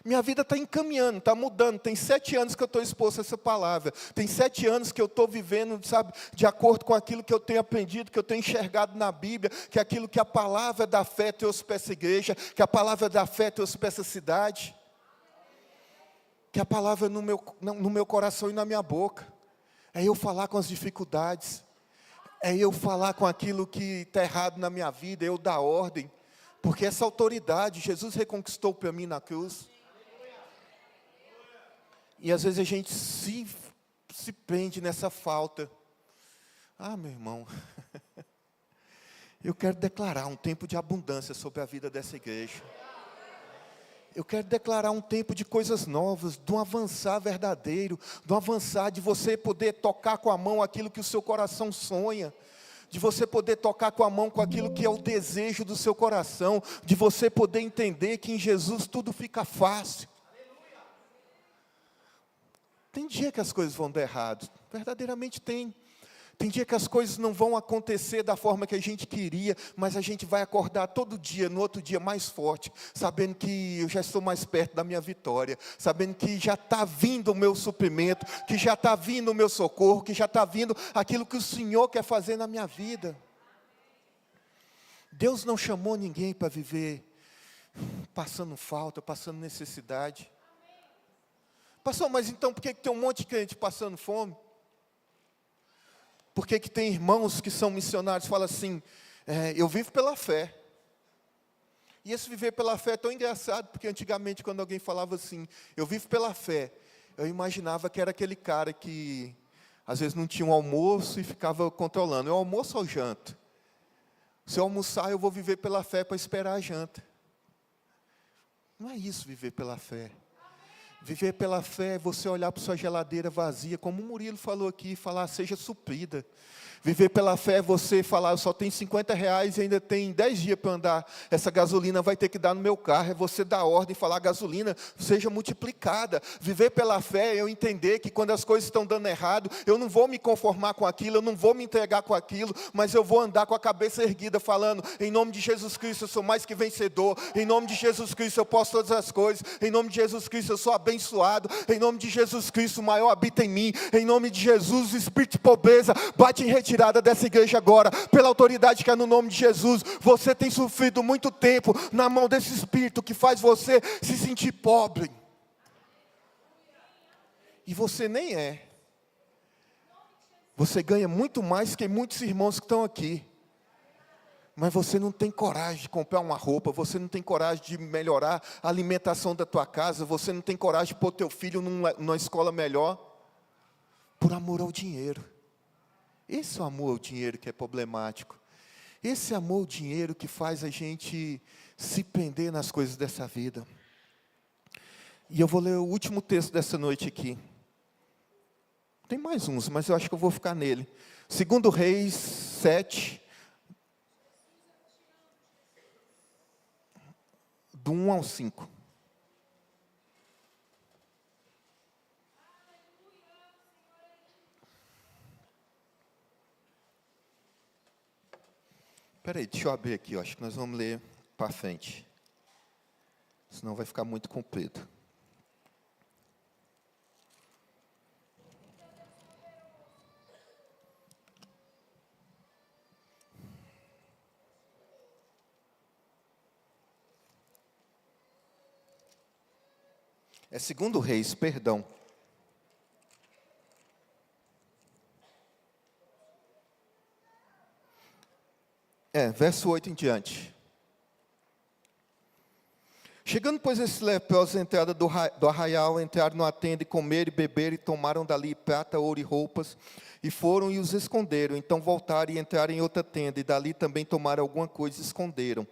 Minha vida está encaminhando, está mudando. Tem 7 anos que eu estou exposto a essa palavra. Tem 7 anos que eu estou vivendo, sabe, de acordo com aquilo que eu tenho aprendido, que eu tenho enxergado na Bíblia, que é aquilo que a palavra da fé trouxe para essa igreja, que a palavra da fé trouxe para essa cidade. Que a palavra no meu coração e na minha boca. É eu falar com as dificuldades. É eu falar com aquilo que está errado na minha vida, é eu dar ordem. Porque essa autoridade, Jesus reconquistou para mim na cruz. E às vezes a gente se prende nessa falta. Meu irmão, eu quero declarar um tempo de abundância sobre a vida dessa igreja. Eu quero declarar um tempo de coisas novas, de um avançar verdadeiro, de um avançar de você poder tocar com a mão aquilo que o seu coração sonha, de você poder tocar com a mão com aquilo que é o desejo do seu coração, de você poder entender que em Jesus tudo fica fácil. Tem dia que as coisas vão dar errado, verdadeiramente tem. Tem dia que as coisas não vão acontecer da forma que a gente queria, mas a gente vai acordar todo dia, no outro dia mais forte, sabendo que eu já estou mais perto da minha vitória, sabendo que já está vindo o meu suprimento, que já está vindo o meu socorro, que já está vindo aquilo que o Senhor quer fazer na minha vida. Deus não chamou ninguém para viver passando falta, passando necessidade. Pastor, mas então por que tem um monte de crente passando fome? Por que tem irmãos que são missionários que falam assim, eu vivo pela fé. E esse viver pela fé é tão engraçado, porque antigamente quando alguém falava assim, eu vivo pela fé, eu imaginava que era aquele cara que às vezes não tinha um almoço e ficava controlando, é o almoço ou janta? Se eu almoçar eu vou viver pela fé para esperar a janta. Não é isso viver pela fé. Viver pela fé é você olhar para sua geladeira vazia, como o Murilo falou aqui, falar, seja suprida. Viver pela fé é você falar, eu só tenho R$ 50 e ainda tem 10 dias para andar. Essa gasolina vai ter que dar no meu carro. É você dar ordem e falar, a gasolina seja multiplicada. Viver pela fé é eu entender que quando as coisas estão dando errado, eu não vou me conformar com aquilo, eu não vou me entregar com aquilo, mas eu vou andar com a cabeça erguida, falando, em nome de Jesus Cristo eu sou mais que vencedor, em nome de Jesus Cristo eu posso todas as coisas, em nome de Jesus Cristo eu sou abençoado, em nome de Jesus Cristo o maior habita em mim, em nome de Jesus o espírito de pobreza bate em retirada dessa igreja agora, pela autoridade que é no nome de Jesus. Você tem sofrido muito tempo na mão desse espírito que faz você se sentir pobre, e você nem é. Você ganha muito mais que muitos irmãos que estão aqui, mas você não tem coragem de comprar uma roupa, você não tem coragem de melhorar a alimentação da tua casa, você não tem coragem de pôr teu filho numa escola melhor, por amor ao dinheiro. Esse é o amor ao dinheiro que é problemático. Esse amor ao dinheiro que faz a gente se prender nas coisas dessa vida. E eu vou ler o último texto dessa noite aqui. Tem mais uns, mas eu acho que eu vou ficar nele. 2 Reis 7, do 1 ao 5. Espera aí, deixa eu abrir aqui, eu acho que nós vamos ler para frente. Senão vai ficar muito comprido. É 2 Reis, perdão. Verso 8 em diante. Chegando, pois, esses leprosos à entrada do arraial, entraram numa tenda e comeram e beberam, e tomaram dali prata, ouro e roupas, e foram e os esconderam. Então voltaram e entraram em outra tenda, e dali também tomaram alguma coisa e esconderam.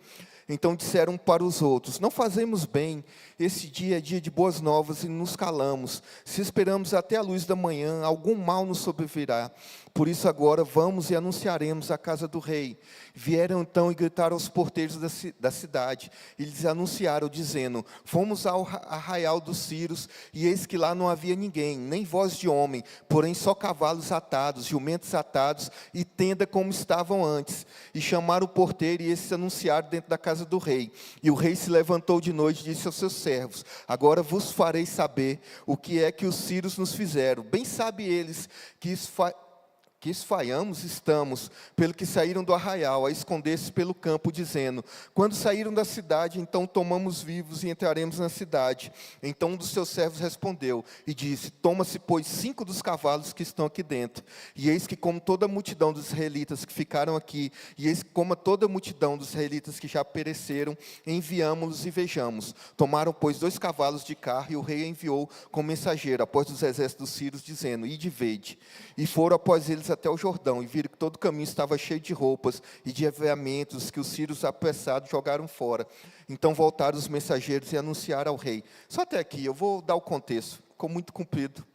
Então disseram para os outros, não fazemos bem, esse dia é dia de boas novas e nos calamos. Se esperamos até a luz da manhã, algum mal nos sobrevirá. Por isso agora vamos e anunciaremos a casa do rei. Vieram então e gritaram aos porteiros da cidade, e lhes anunciaram, dizendo, fomos ao arraial dos Sírios, e eis que lá não havia ninguém, nem voz de homem, porém só cavalos atados, jumentos atados, e tenda como estavam antes. E chamaram o porteiro, e esses anunciaram dentro da casa do rei. E o rei se levantou de noite e disse aos seus servos, agora vos farei saber o que é que os sírios nos fizeram. Bem sabe eles que esfaiamos estamos, pelo que saíram do arraial, a esconder-se pelo campo, dizendo, quando saíram da cidade, então tomamos vivos e entraremos na cidade. Então um dos seus servos respondeu, e disse, toma-se, pois, 5 dos cavalos que estão aqui dentro. E eis que como toda a multidão dos israelitas que ficaram aqui, e eis que como toda a multidão dos israelitas que já pereceram, enviamo-los e vejamos. Tomaram, pois, 2 cavalos de carro, e o rei enviou como mensageiro, após os exércitos sírios, dizendo, ide e vede. E foram após eles até o Jordão, e viram que todo o caminho estava cheio de roupas e de aviamentos que os sírios apressados jogaram fora. Então voltaram os mensageiros e anunciaram ao rei. Só até aqui, eu vou dar o contexto, ficou muito comprido.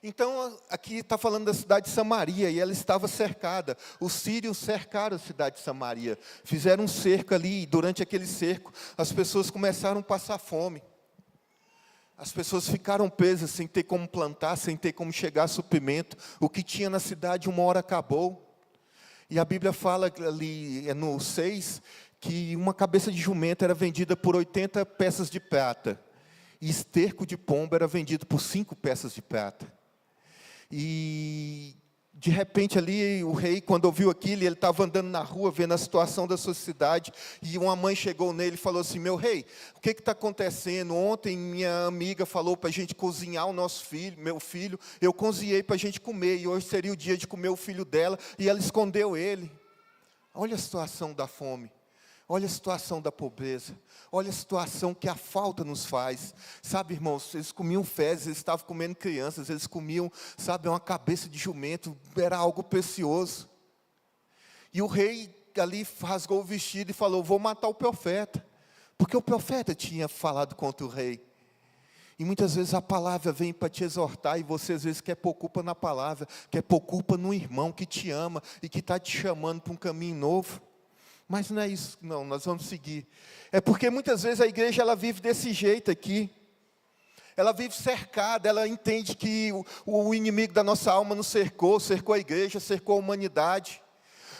Então, aqui está falando da cidade de Samaria, e ela estava cercada. Os sírios cercaram a cidade de Samaria, fizeram um cerco ali, e durante aquele cerco, as pessoas começaram a passar fome. As pessoas ficaram presas, sem ter como plantar, sem ter como chegar a suprimento. O que tinha na cidade, uma hora acabou. E a Bíblia fala ali, no 6, que uma cabeça de jumento era vendida por 80 peças de prata. E esterco de pomba era vendido por 5 peças de prata. E de repente ali, o rei, quando ouviu aquilo, ele estava andando na rua, vendo a situação da sua cidade, e uma mãe chegou nele e falou assim, meu rei, o que está acontecendo? Ontem minha amiga falou para a gente cozinhar o nosso filho, meu filho, eu cozinhei para a gente comer, e hoje seria o dia de comer o filho dela, e ela escondeu ele. Olha a situação da fome. Olha a situação da pobreza, olha a situação que a falta nos faz. Sabe, irmãos, eles comiam fezes, eles estavam comendo crianças, eles comiam, sabe, uma cabeça de jumento, era algo precioso. E o rei ali rasgou o vestido e falou, vou matar o profeta, porque o profeta tinha falado contra o rei. E muitas vezes a palavra vem para te exortar, e você às vezes quer pôr culpa na palavra, quer pôr culpa no irmão que te ama e que está te chamando para um caminho novo. Mas não é isso, não, nós vamos seguir. É porque muitas vezes a igreja ela vive desse jeito aqui. Ela vive cercada, ela entende que o inimigo da nossa alma nos cercou, cercou a igreja, cercou a humanidade.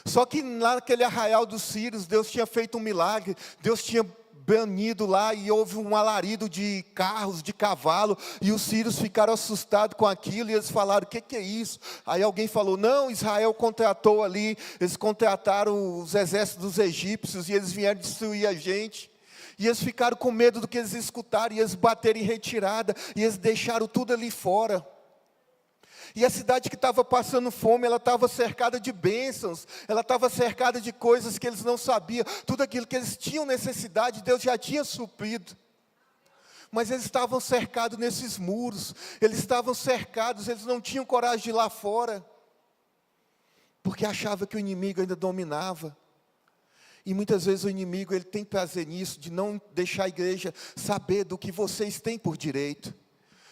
Só que lá naquele arraial dos sírios, Deus tinha feito um milagre, Deus tinha banido lá e houve um alarido de carros, de cavalo, e os sírios ficaram assustados com aquilo, e eles falaram, o que é isso? Aí alguém falou, não, Israel contratou ali, eles contrataram os exércitos dos egípcios, e eles vieram destruir a gente. E eles ficaram com medo do que eles escutaram, e eles bateram em retirada, e eles deixaram tudo ali fora. E a cidade que estava passando fome, ela estava cercada de bênçãos, ela estava cercada de coisas que eles não sabiam, tudo aquilo que eles tinham necessidade, Deus já tinha suprido. Mas eles estavam cercados nesses muros, eles estavam cercados, eles não tinham coragem de ir lá fora, porque achavam que o inimigo ainda dominava. E muitas vezes o inimigo ele tem prazer nisso, de não deixar a igreja saber do que vocês têm por direito.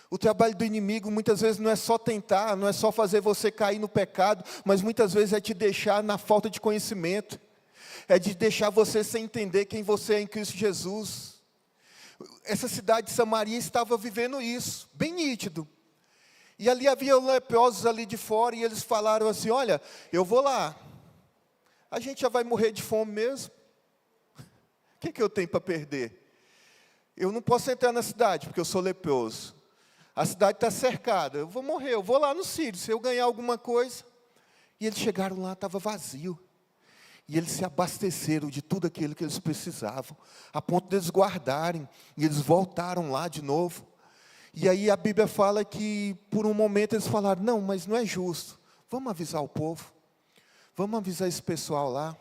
O trabalho do inimigo muitas vezes não é só tentar, não é só fazer você cair no pecado, mas muitas vezes é te deixar na falta de conhecimento. É de deixar você sem entender quem você é em Cristo Jesus. Essa cidade de Samaria estava vivendo isso, bem nítido. E ali havia leprosos ali de fora, e eles falaram assim, olha, eu vou lá. A gente já vai morrer de fome mesmo. O que eu tenho para perder? Eu não posso entrar na cidade, porque eu sou leproso. A cidade está cercada, eu vou morrer, eu vou lá no Sírio, se eu ganhar alguma coisa. E eles chegaram lá, estava vazio. E eles se abasteceram de tudo aquilo que eles precisavam, a ponto de eles guardarem, e eles voltaram lá de novo. E aí a Bíblia fala que, por um momento, eles falaram, não, mas não é justo, vamos avisar o povo, vamos avisar esse pessoal lá.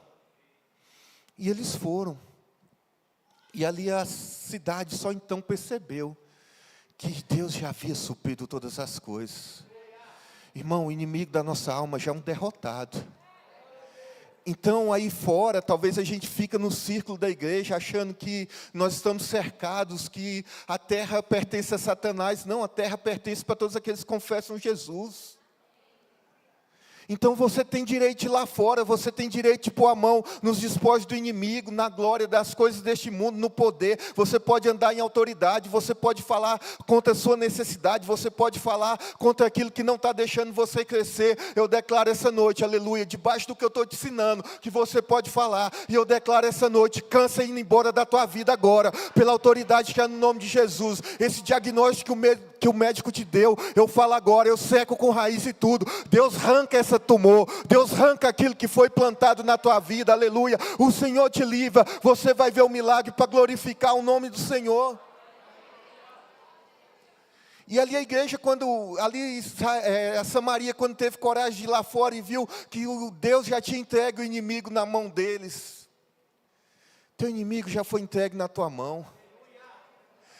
E eles foram. E ali a cidade só então percebeu que Deus já havia suprido todas as coisas. Irmão, o inimigo da nossa alma já é um derrotado. Então, aí fora, talvez a gente fica no círculo da igreja, achando que nós estamos cercados, que a terra pertence a Satanás. Não, a terra pertence para todos aqueles que confessam Jesus. Então você tem direito de ir lá fora, você tem direito de pôr a mão nos despojos do inimigo, na glória das coisas deste mundo, no poder. Você pode andar em autoridade, você pode falar contra a sua necessidade, você pode falar contra aquilo que não está deixando você crescer. Eu declaro essa noite, aleluia, debaixo do que eu estou te ensinando, que você pode falar. E eu declaro essa noite, cansa indo embora da tua vida agora, pela autoridade que é no nome de Jesus. Esse diagnóstico que o médico te deu, eu falo agora, eu seco com raiz e tudo. Deus arranca essa tumor, Deus arranca aquilo que foi plantado na tua vida, aleluia. O Senhor te livra, você vai ver o milagre para glorificar o nome do Senhor. E ali a igreja, a Samaria, quando teve coragem de ir lá fora e viu que o Deus já tinha entregue o inimigo na mão deles. Teu inimigo já foi entregue na tua mão.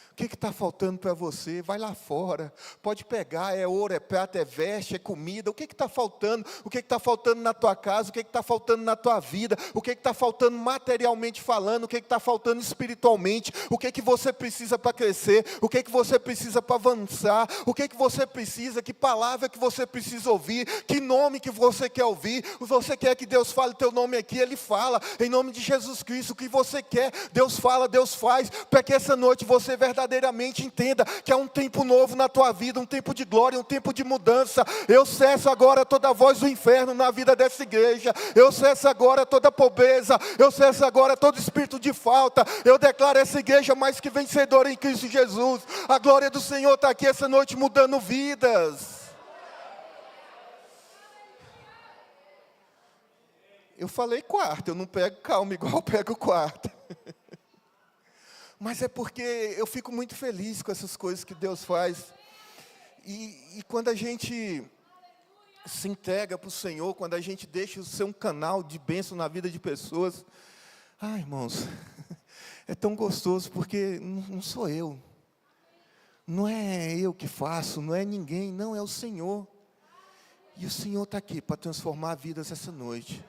O que está faltando para você? Vai lá fora, pode pegar, é ouro, é prata, é veste, é comida. O que está faltando? O que está faltando na tua casa? O que está faltando na tua vida? O que está faltando materialmente falando? O que está faltando espiritualmente? O que você precisa para crescer? O que você precisa para avançar? O que você precisa? Que palavra que você precisa ouvir? Que nome que você quer ouvir? Você quer que Deus fale teu nome aqui? Ele fala, em nome de Jesus Cristo. O que você quer? Deus fala, Deus faz, para que essa noite você verdadeiramente entenda que há um tempo novo na tua vida, um tempo de glória, um tempo de mudança. Eu cesso agora toda a voz do inferno na vida dessa igreja. Eu cesso agora toda a pobreza. Eu cesso agora todo espírito de falta. Eu declaro essa igreja mais que vencedora em Cristo Jesus. A glória do Senhor está aqui essa noite mudando vidas. Eu falei quarta, eu não pego calma igual eu pego quarta. Mas é porque eu fico muito feliz com essas coisas que Deus faz. E quando a gente se entrega para o Senhor, quando a gente deixa ser um canal de bênção na vida de pessoas, ai, irmãos, é tão gostoso, porque não sou eu. Não é eu que faço, não é ninguém, não, é o Senhor. E o Senhor está aqui para transformar vidas essa noite.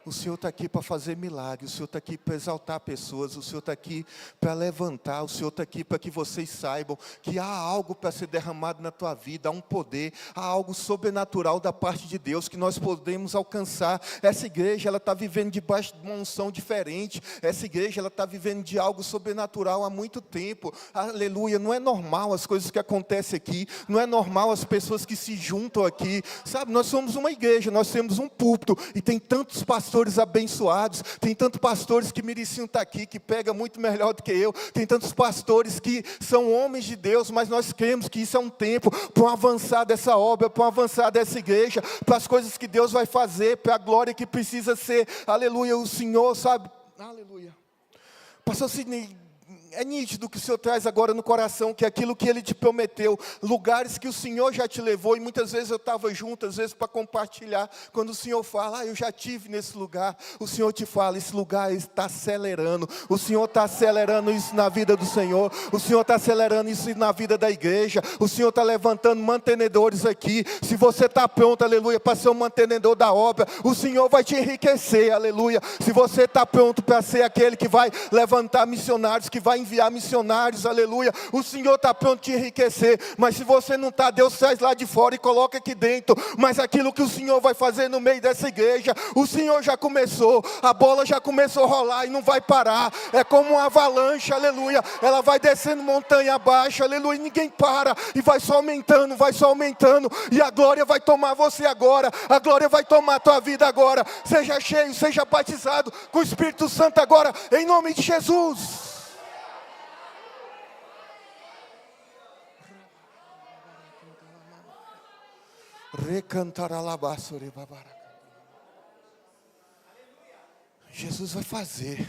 O Senhor está aqui para fazer milagre, o Senhor está aqui para exaltar pessoas, o Senhor está aqui para levantar, o Senhor está aqui para que vocês saibam que há algo para ser derramado na tua vida, há um poder, há algo sobrenatural da parte de Deus que nós podemos alcançar. Essa igreja, ela está vivendo debaixo de uma unção diferente, essa igreja, ela está vivendo de algo sobrenatural há muito tempo, aleluia. Não é normal as coisas que acontecem aqui, não é normal as pessoas que se juntam aqui, sabe, nós somos uma igreja, nós temos um púlpito, e tem tantos pastores abençoados, tem tantos pastores que mereciam estar aqui, que pega muito melhor do que eu, tem tantos pastores que são homens de Deus, mas nós cremos que isso é um tempo para um avançar dessa obra, para um avançar dessa igreja, para as coisas que Deus vai fazer, para a glória que precisa ser, aleluia, o Senhor, sabe, aleluia. Pastor Sidney, é nítido que o Senhor traz agora no coração, que aquilo que Ele te prometeu, lugares que o Senhor já te levou, e muitas vezes eu estava junto, às vezes para compartilhar, quando o Senhor fala, eu já tive nesse lugar, o Senhor te fala, esse lugar está acelerando, o Senhor está acelerando isso na vida do Senhor, o Senhor está acelerando isso na vida da igreja, o Senhor está levantando mantenedores aqui, se você está pronto, aleluia, para ser um mantenedor da obra, o Senhor vai te enriquecer, aleluia, se você está pronto para ser aquele que vai levantar missionários, que vai enviar missionários, aleluia, o Senhor está pronto a te enriquecer, mas se você não está, Deus traz lá de fora e coloca aqui dentro, mas aquilo que o Senhor vai fazer no meio dessa igreja, o Senhor já começou, a bola já começou a rolar e não vai parar, é como uma avalanche, aleluia, ela vai descendo montanha abaixo, aleluia, e ninguém para, e vai só aumentando, e a glória vai tomar você agora, a glória vai tomar a tua vida agora, seja cheio, seja batizado com o Espírito Santo agora, em nome de Jesus. Jesus vai fazer.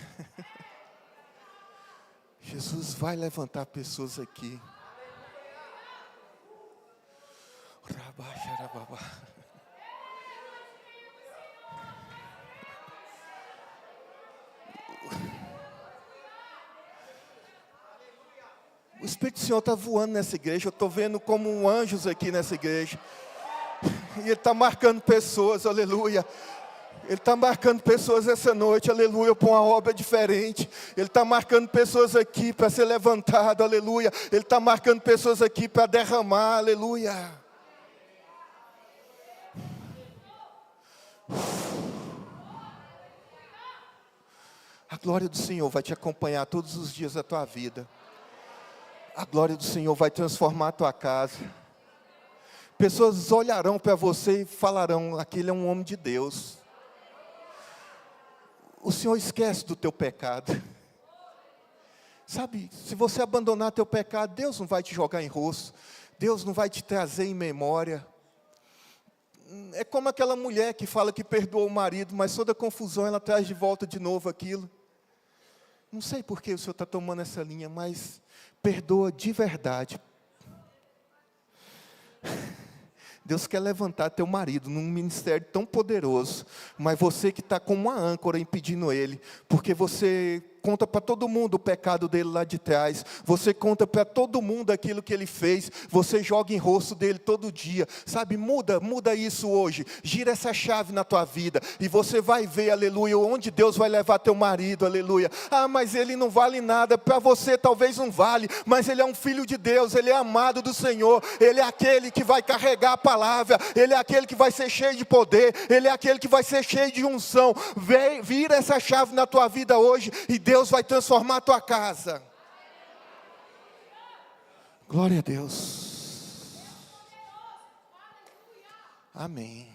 Jesus vai levantar pessoas aqui. O Espírito do Senhor está voando nessa igreja. Eu estou vendo como anjos aqui nessa igreja. E Ele está marcando pessoas, aleluia. Ele está marcando pessoas essa noite, aleluia, para uma obra diferente. Ele está marcando pessoas aqui para ser levantado, aleluia. Ele está marcando pessoas aqui para derramar, aleluia. A glória do Senhor vai te acompanhar todos os dias da tua vida. A glória do Senhor vai transformar a tua casa. Pessoas olharão para você e falarão, aquele é um homem de Deus. O Senhor esquece do teu pecado. Sabe, se você abandonar teu pecado, Deus não vai te jogar em rosto. Deus não vai te trazer em memória. É como aquela mulher que fala que perdoou o marido, mas toda confusão ela traz de volta de novo aquilo. Não sei por que o Senhor está tomando essa linha, mas perdoa de verdade. Deus quer levantar teu marido num ministério tão poderoso, mas você que está com uma âncora impedindo ele, porque você conta para todo mundo o pecado dele lá de trás, você conta para todo mundo aquilo que ele fez, você joga em rosto dele todo dia, sabe, muda isso hoje, gira essa chave na tua vida, e você vai ver, aleluia, onde Deus vai levar teu marido, aleluia, mas ele não vale nada, para você talvez não vale, mas ele é um filho de Deus, ele é amado do Senhor, ele é aquele que vai carregar a palavra, ele é aquele que vai ser cheio de poder, ele é aquele que vai ser cheio de unção, vira essa chave na tua vida hoje, e Deus vai transformar a tua casa. Glória a Deus. Amém.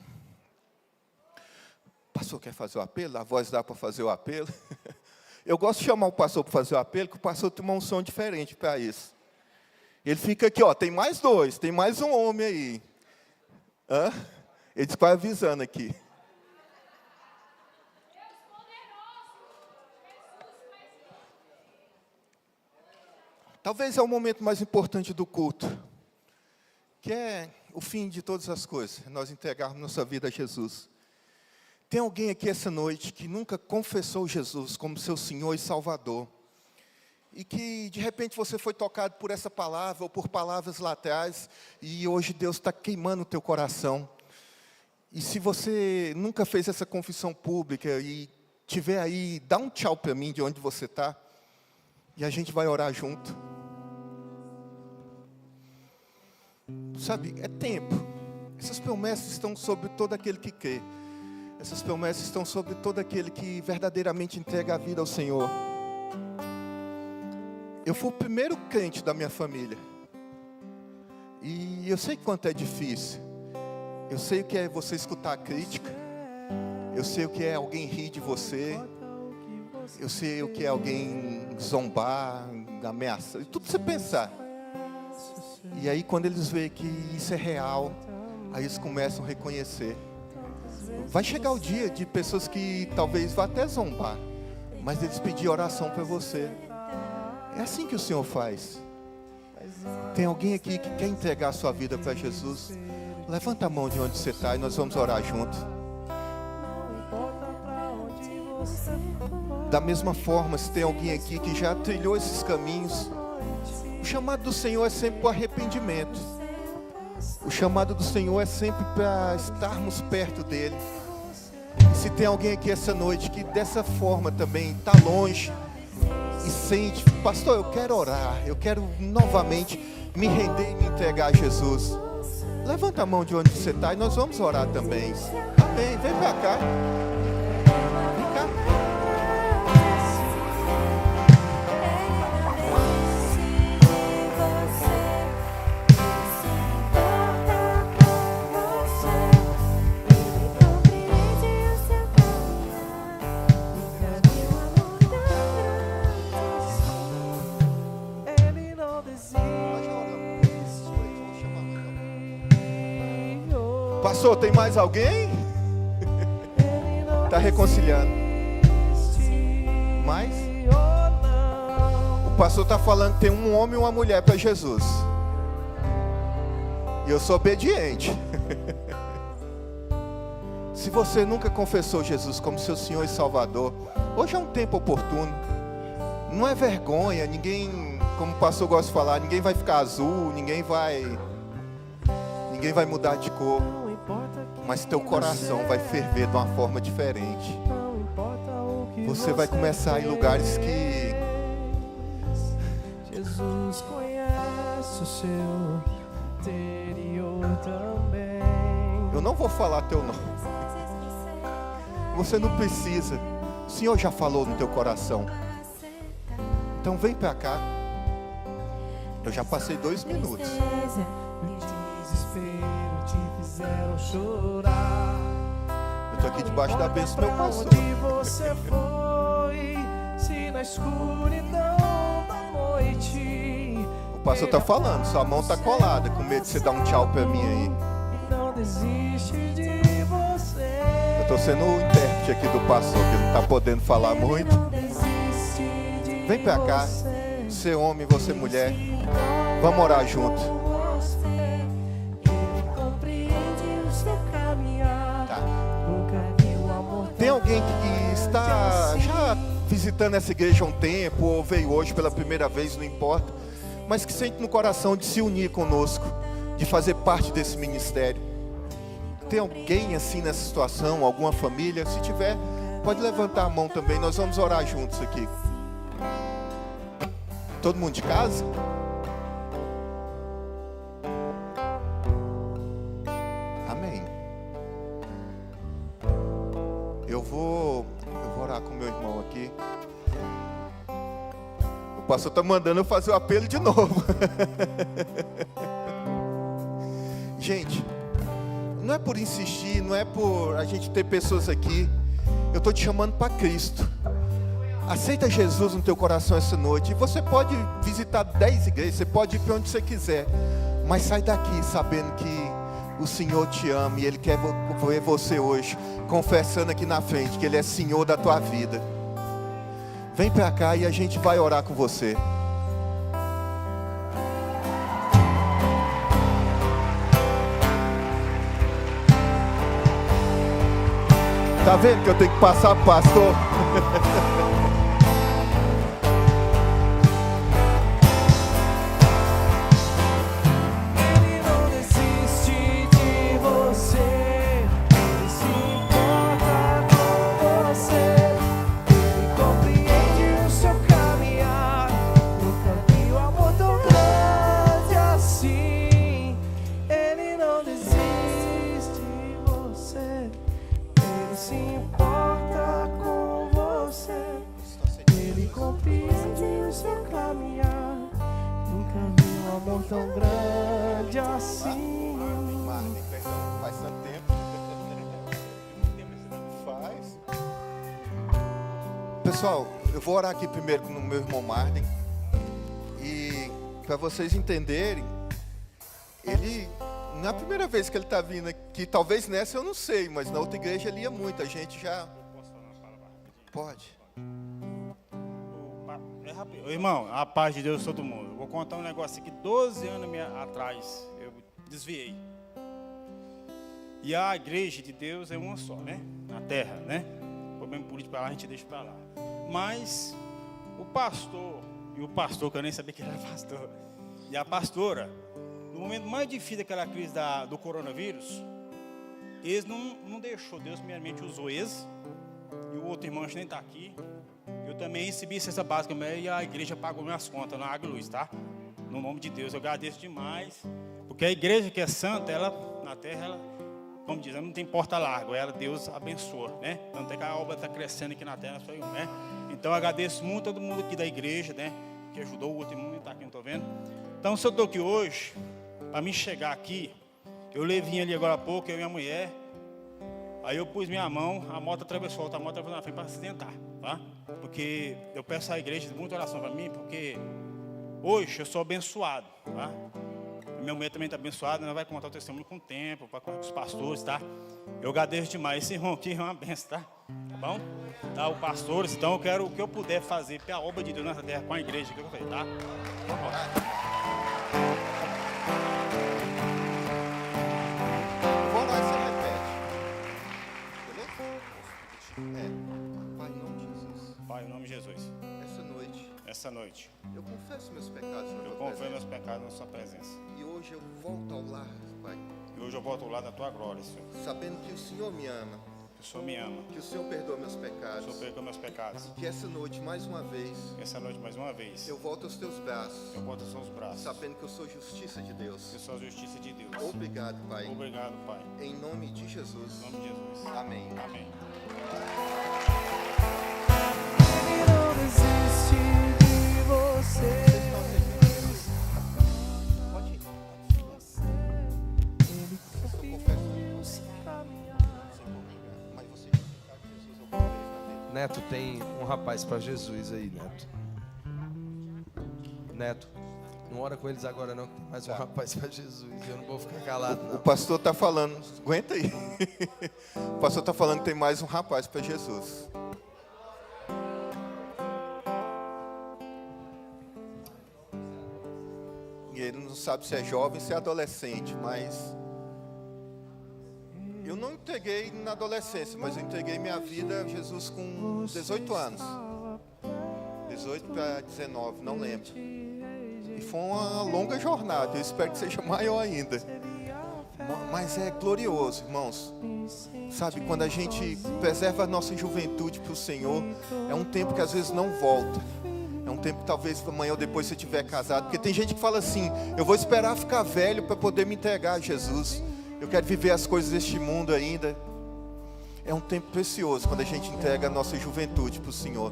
O pastor quer fazer o apelo? A voz dá para fazer o apelo? Eu gosto de chamar o pastor para fazer o apelo, porque o pastor tem uma unção diferente para isso. Ele fica aqui, ó, tem mais dois, tem mais um homem aí. Ele vai avisando aqui. Talvez é o momento mais importante do culto, que é o fim de todas as coisas, nós entregarmos nossa vida a Jesus. Tem alguém aqui essa noite que nunca confessou Jesus como seu Senhor e Salvador, e que de repente você foi tocado por essa palavra, ou por palavras lá atrás, e hoje Deus está queimando o teu coração. E se você nunca fez essa confissão pública e tiver aí, dá um tchau para mim de onde você está. E a gente vai orar junto. Sabe, é tempo. Essas promessas estão sobre todo aquele que crê. Essas promessas estão sobre todo aquele que verdadeiramente entrega a vida ao Senhor. Eu fui o primeiro crente da minha família. E eu sei quanto é difícil. Eu sei o que é você escutar a crítica. Eu sei o que é alguém rir de você. Eu sei o que é alguém zombar, ameaçar. Tudo você pensar. E aí quando eles veem que isso é real, aí eles começam a reconhecer. Vai chegar o dia de pessoas que talvez vá até zombar, mas eles pedirem oração para você. É assim que o Senhor faz. Tem alguém aqui que quer entregar a sua vida para Jesus? Levanta a mão de onde você está e nós vamos orar juntos. Da mesma forma, se tem alguém aqui que já trilhou esses caminhos, o chamado do Senhor é sempre para o arrependimento. O chamado do Senhor é sempre para estarmos perto dEle. E se tem alguém aqui essa noite que dessa forma também está longe e sente, pastor, eu quero orar, eu quero novamente me render e me entregar a Jesus. Levanta a mão de onde você está e nós vamos orar também. Amém, vem para cá. Vem cá. Pastor, tem mais alguém? Está reconciliando. Mais? O pastor está falando que tem um homem e uma mulher para Jesus. E eu sou obediente. Se você nunca confessou Jesus como seu Senhor e Salvador, hoje é um tempo oportuno. Não é vergonha, ninguém, como o pastor gosta de falar, ninguém vai ficar azul, ninguém vai mudar de cor. Mas teu coração vai ferver de uma forma diferente. Você vai começar em lugares que Jesus conhece o seu interior também. Eu não vou falar teu nome. Você não precisa. O Senhor já falou no teu coração. Então vem para cá. Eu já passei 2 minutos. Fizeram chorar. Eu estou aqui debaixo da bênção do meu pastor. Onde você foi, se na escuridão da noite. O pastor está falando, sua mão está colada, com medo de você dar um tchau para mim aí. Não desiste de você. Eu estou sendo o intérprete aqui do pastor, que não está podendo falar muito. Vem para cá, você homem, você mulher. Vamos orar junto. Tem alguém que está já visitando essa igreja há um tempo, ou veio hoje pela primeira vez, não importa, mas que sente no coração de se unir conosco, de fazer parte desse ministério. Tem alguém assim nessa situação, alguma família? Se tiver, pode levantar a mão também, nós vamos orar juntos aqui. Todo mundo de casa? Eu vou orar com meu irmão aqui. O pastor está mandando eu fazer o apelo de novo. Gente, não é por insistir, não é por a gente ter pessoas aqui. Eu estou te chamando para Cristo. Aceita Jesus no teu coração essa noite. E você pode visitar 10 igrejas, você pode ir para onde você quiser. Mas sai daqui sabendo que o Senhor te ama e Ele quer ver você hoje confessando aqui na frente que Ele é Senhor da tua vida. Vem para cá e a gente vai orar com você. Tá vendo que eu tenho que passar, pastor? amor tão grande assim. Marley, perdão, faz tanto tempo. Faz. Pessoal, eu vou orar aqui primeiro no meu irmão Marley. E para vocês entenderem, ele, não é a primeira vez que ele está vindo aqui, talvez nessa eu não sei, mas na outra igreja ele ia muito, a gente já... Pode. Irmão, a paz de Deus todo mundo. Vou contar um negócio aqui, 12 anos atrás, eu desviei. E a igreja de Deus é uma só, né? Na terra, né? O problema político para lá, a gente deixa para lá. Mas o pastor, que eu nem sabia que ele era pastor, e a pastora, no momento mais difícil daquela crise do coronavírus, eles não deixou, Deus primeiramente usou eles, e o outro irmão nem está aqui. Eu também recebi cesta básica e a igreja pagou minhas contas na Água e Luz, tá? No nome de Deus, eu agradeço demais. Porque a igreja que é santa, ela, na terra, ela, como diz, ela não tem porta larga. Ela, Deus abençoa, né? Tanto é que a obra está crescendo aqui na terra, só eu, né? Então, eu agradeço muito a todo mundo aqui da igreja, né? Que ajudou o outro irmão, não está aqui, não estou vendo. Então, se eu estou aqui hoje, para mim chegar aqui, eu vim ali agora há pouco, eu e minha mulher. Aí eu pus minha mão, a moto atravessou, a outra moto atravessou na frente para acidentar, tá? Porque eu peço à igreja muita oração para mim, porque hoje eu sou abençoado, tá? Minha mulher também está abençoada, ela vai contar o testemunho com o tempo, para com os pastores, tá? Eu agradeço demais, esse irmão aqui é uma benção, tá? Tá bom? Tá, os pastores, então eu quero o que eu puder fazer pela obra de Deus nessa terra com a igreja, que eu falei, tá? Vamos lá. Pai, em nome de Jesus. Pai, em nome de Jesus. Essa noite, eu confesso meus pecados na eu tua confesso meus presença. pecados na sua presença. E hoje eu volto ao lar, Pai, E hoje eu volto ao lado da tua glória, Senhor. sabendo que o Senhor me ama, Que o Senhor me ama. que o Senhor perdoa meus Que o pecados. Senhor perdoa meus pecados. Que essa noite, mais uma vez, Essa noite, mais uma vez, eu volto aos teus braços, eu boto os seus braços. sabendo que eu sou justiça de Deus. Eu sou a justiça de Deus. Obrigado, Pai. Obrigado, Pai. Em nome de Jesus. Em nome de Jesus. Amém. Amém. Ele não desiste de você. Pode ir. Ele confia no seu caminhar. Mas você já sabe que Jesus é o poder na vida. Neto, tem um rapaz para Jesus aí, Neto. Neto, não ora com eles agora não, tem mais um rapaz para Jesus. Eu não vou ficar calado O não. pastor está falando, aguenta aí. O pastor está falando que tem mais um rapaz para Jesus. E ele não sabe se é jovem, se é adolescente, mas eu não entreguei na adolescência, mas eu entreguei minha vida a Jesus com 18 anos. 18 para 19, não lembro. E foi uma longa jornada, eu espero que seja maior ainda. Mas é glorioso, irmãos. Sabe, quando a gente preserva a nossa juventude para o Senhor, é um tempo que às vezes não volta. É um tempo que talvez amanhã ou depois você estiver casado. Porque tem gente que fala assim, eu vou esperar ficar velho para poder me entregar a Jesus. Eu quero viver as coisas deste mundo ainda. É um tempo precioso quando a gente entrega a nossa juventude para o Senhor.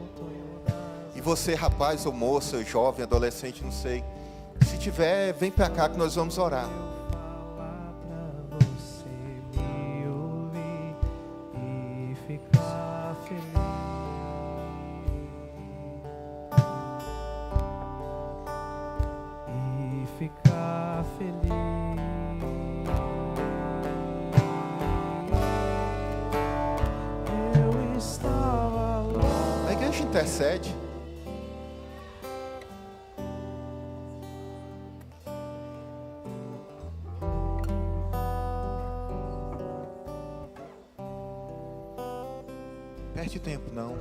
E você, rapaz ou moça, jovem, adolescente, não sei. Se tiver, vem para cá que nós vamos orar. Falar pra você me ouvir e ficar feliz. E ficar feliz. Eu estava lá. A igreja intercede. Perde tempo não.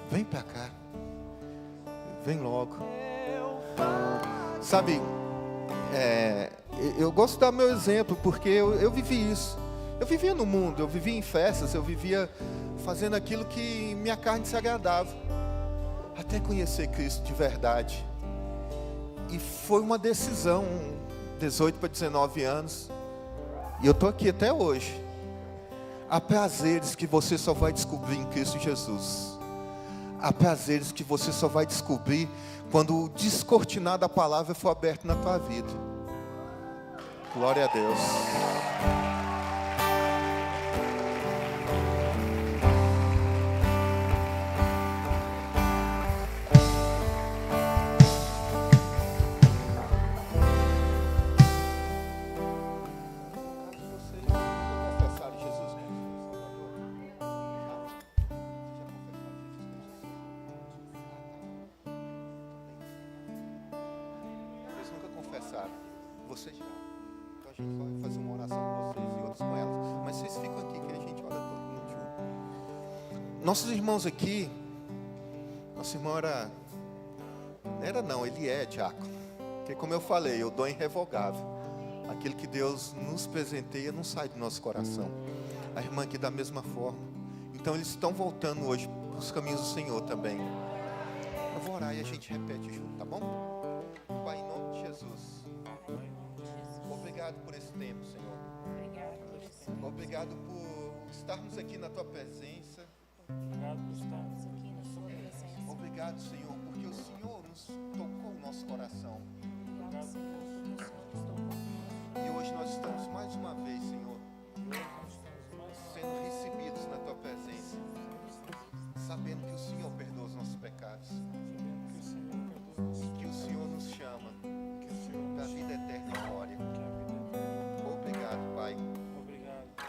Vem pra cá. Vem logo. Sabe, eu gosto de dar meu exemplo, porque eu vivi isso. Eu vivia no mundo, eu vivia em festas, eu vivia fazendo aquilo que minha carne se agradava. Até conhecer Cristo de verdade. E foi uma decisão, 18 para 19 anos. E eu estou aqui até hoje. Há prazeres que você só vai descobrir em Cristo Jesus. Há prazeres que você só vai descobrir quando o descortinar da palavra for aberto na tua vida. Glória a Deus. Vocês já. Então a gente vai fazer uma oração com vocês e outros com elas. Mas vocês ficam aqui que a gente ora todo mundo junto. Nossos irmãos aqui, nosso irmão ele é diácono. Porque como eu falei, o dom é irrevogável. Aquilo que Deus nos presenteia não sai do nosso coração. A irmã aqui da mesma forma. Então eles estão voltando hoje para os caminhos do Senhor também. Eu vou orar e a gente repete junto, tá bom? Pai, em nome de Jesus. Obrigado por esse tempo, Senhor. Obrigado por estarmos aqui na Tua presença. Obrigado, Senhor, porque o Senhor nos tocou o nosso coração. E hoje nós estamos mais uma vez, Senhor, sendo recebidos na Tua presença, sabendo que o Senhor perdoa os nossos pecados, que o Senhor nos chama da vida eterna e glória. Obrigado, Pai,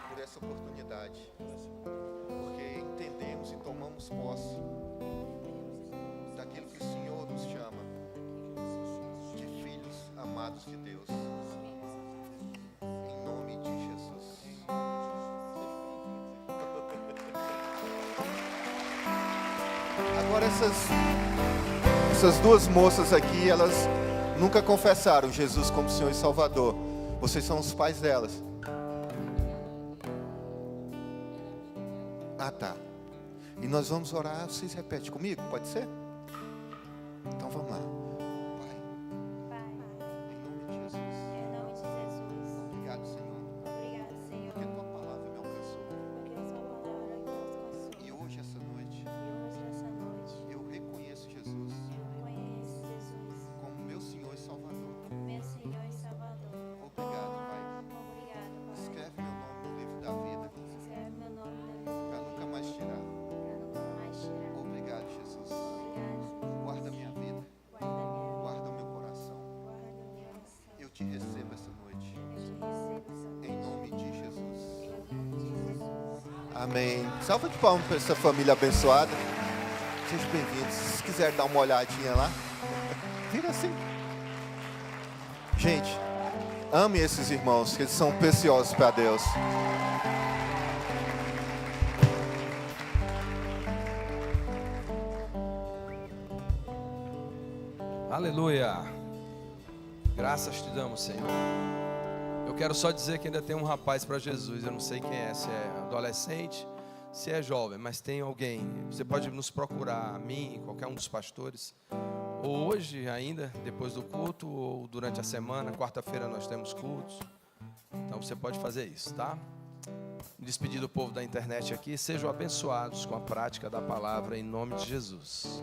por essa oportunidade, porque entendemos e tomamos posse daquilo que o Senhor nos chama de filhos amados de Deus. Em nome de Jesus. Agora essas duas moças aqui, elas nunca confessaram Jesus como Senhor e Salvador. Vocês são os pais delas. Ah, tá. E nós vamos orar, vocês repetem comigo, pode ser? Então vamos lá. Pai, em nome de Jesus. Obrigado, Senhor. Porque Tua palavra me alcançou. E hoje, essa noite, eu reconheço Jesus como meu Senhor e Salvador. Obrigado, Pai. Escreve meu nome no livro da vida, para nunca mais tirar. Obrigado, Jesus. Guarda minha vida, guarda o meu coração. Eu te recebo essa noite, em nome de Jesus. Amém. Salva de palmas para essa família abençoada. Sejam bem-vindos. Se quiser dar uma olhadinha lá, vira assim. Gente, ame esses irmãos, que eles são preciosos para Deus. Aleluia. Graças te damos, Senhor. Eu quero só dizer que ainda tem um rapaz para Jesus. Eu não sei quem é, se é adolescente, se é jovem, mas tem alguém. Você pode nos procurar, a mim, qualquer um dos pastores, ou hoje ainda, depois do culto, ou durante a semana. Quarta-feira nós temos cultos. Então você pode fazer isso, tá? Me despedir do povo da internet aqui. Sejam abençoados com a prática da palavra em nome de Jesus.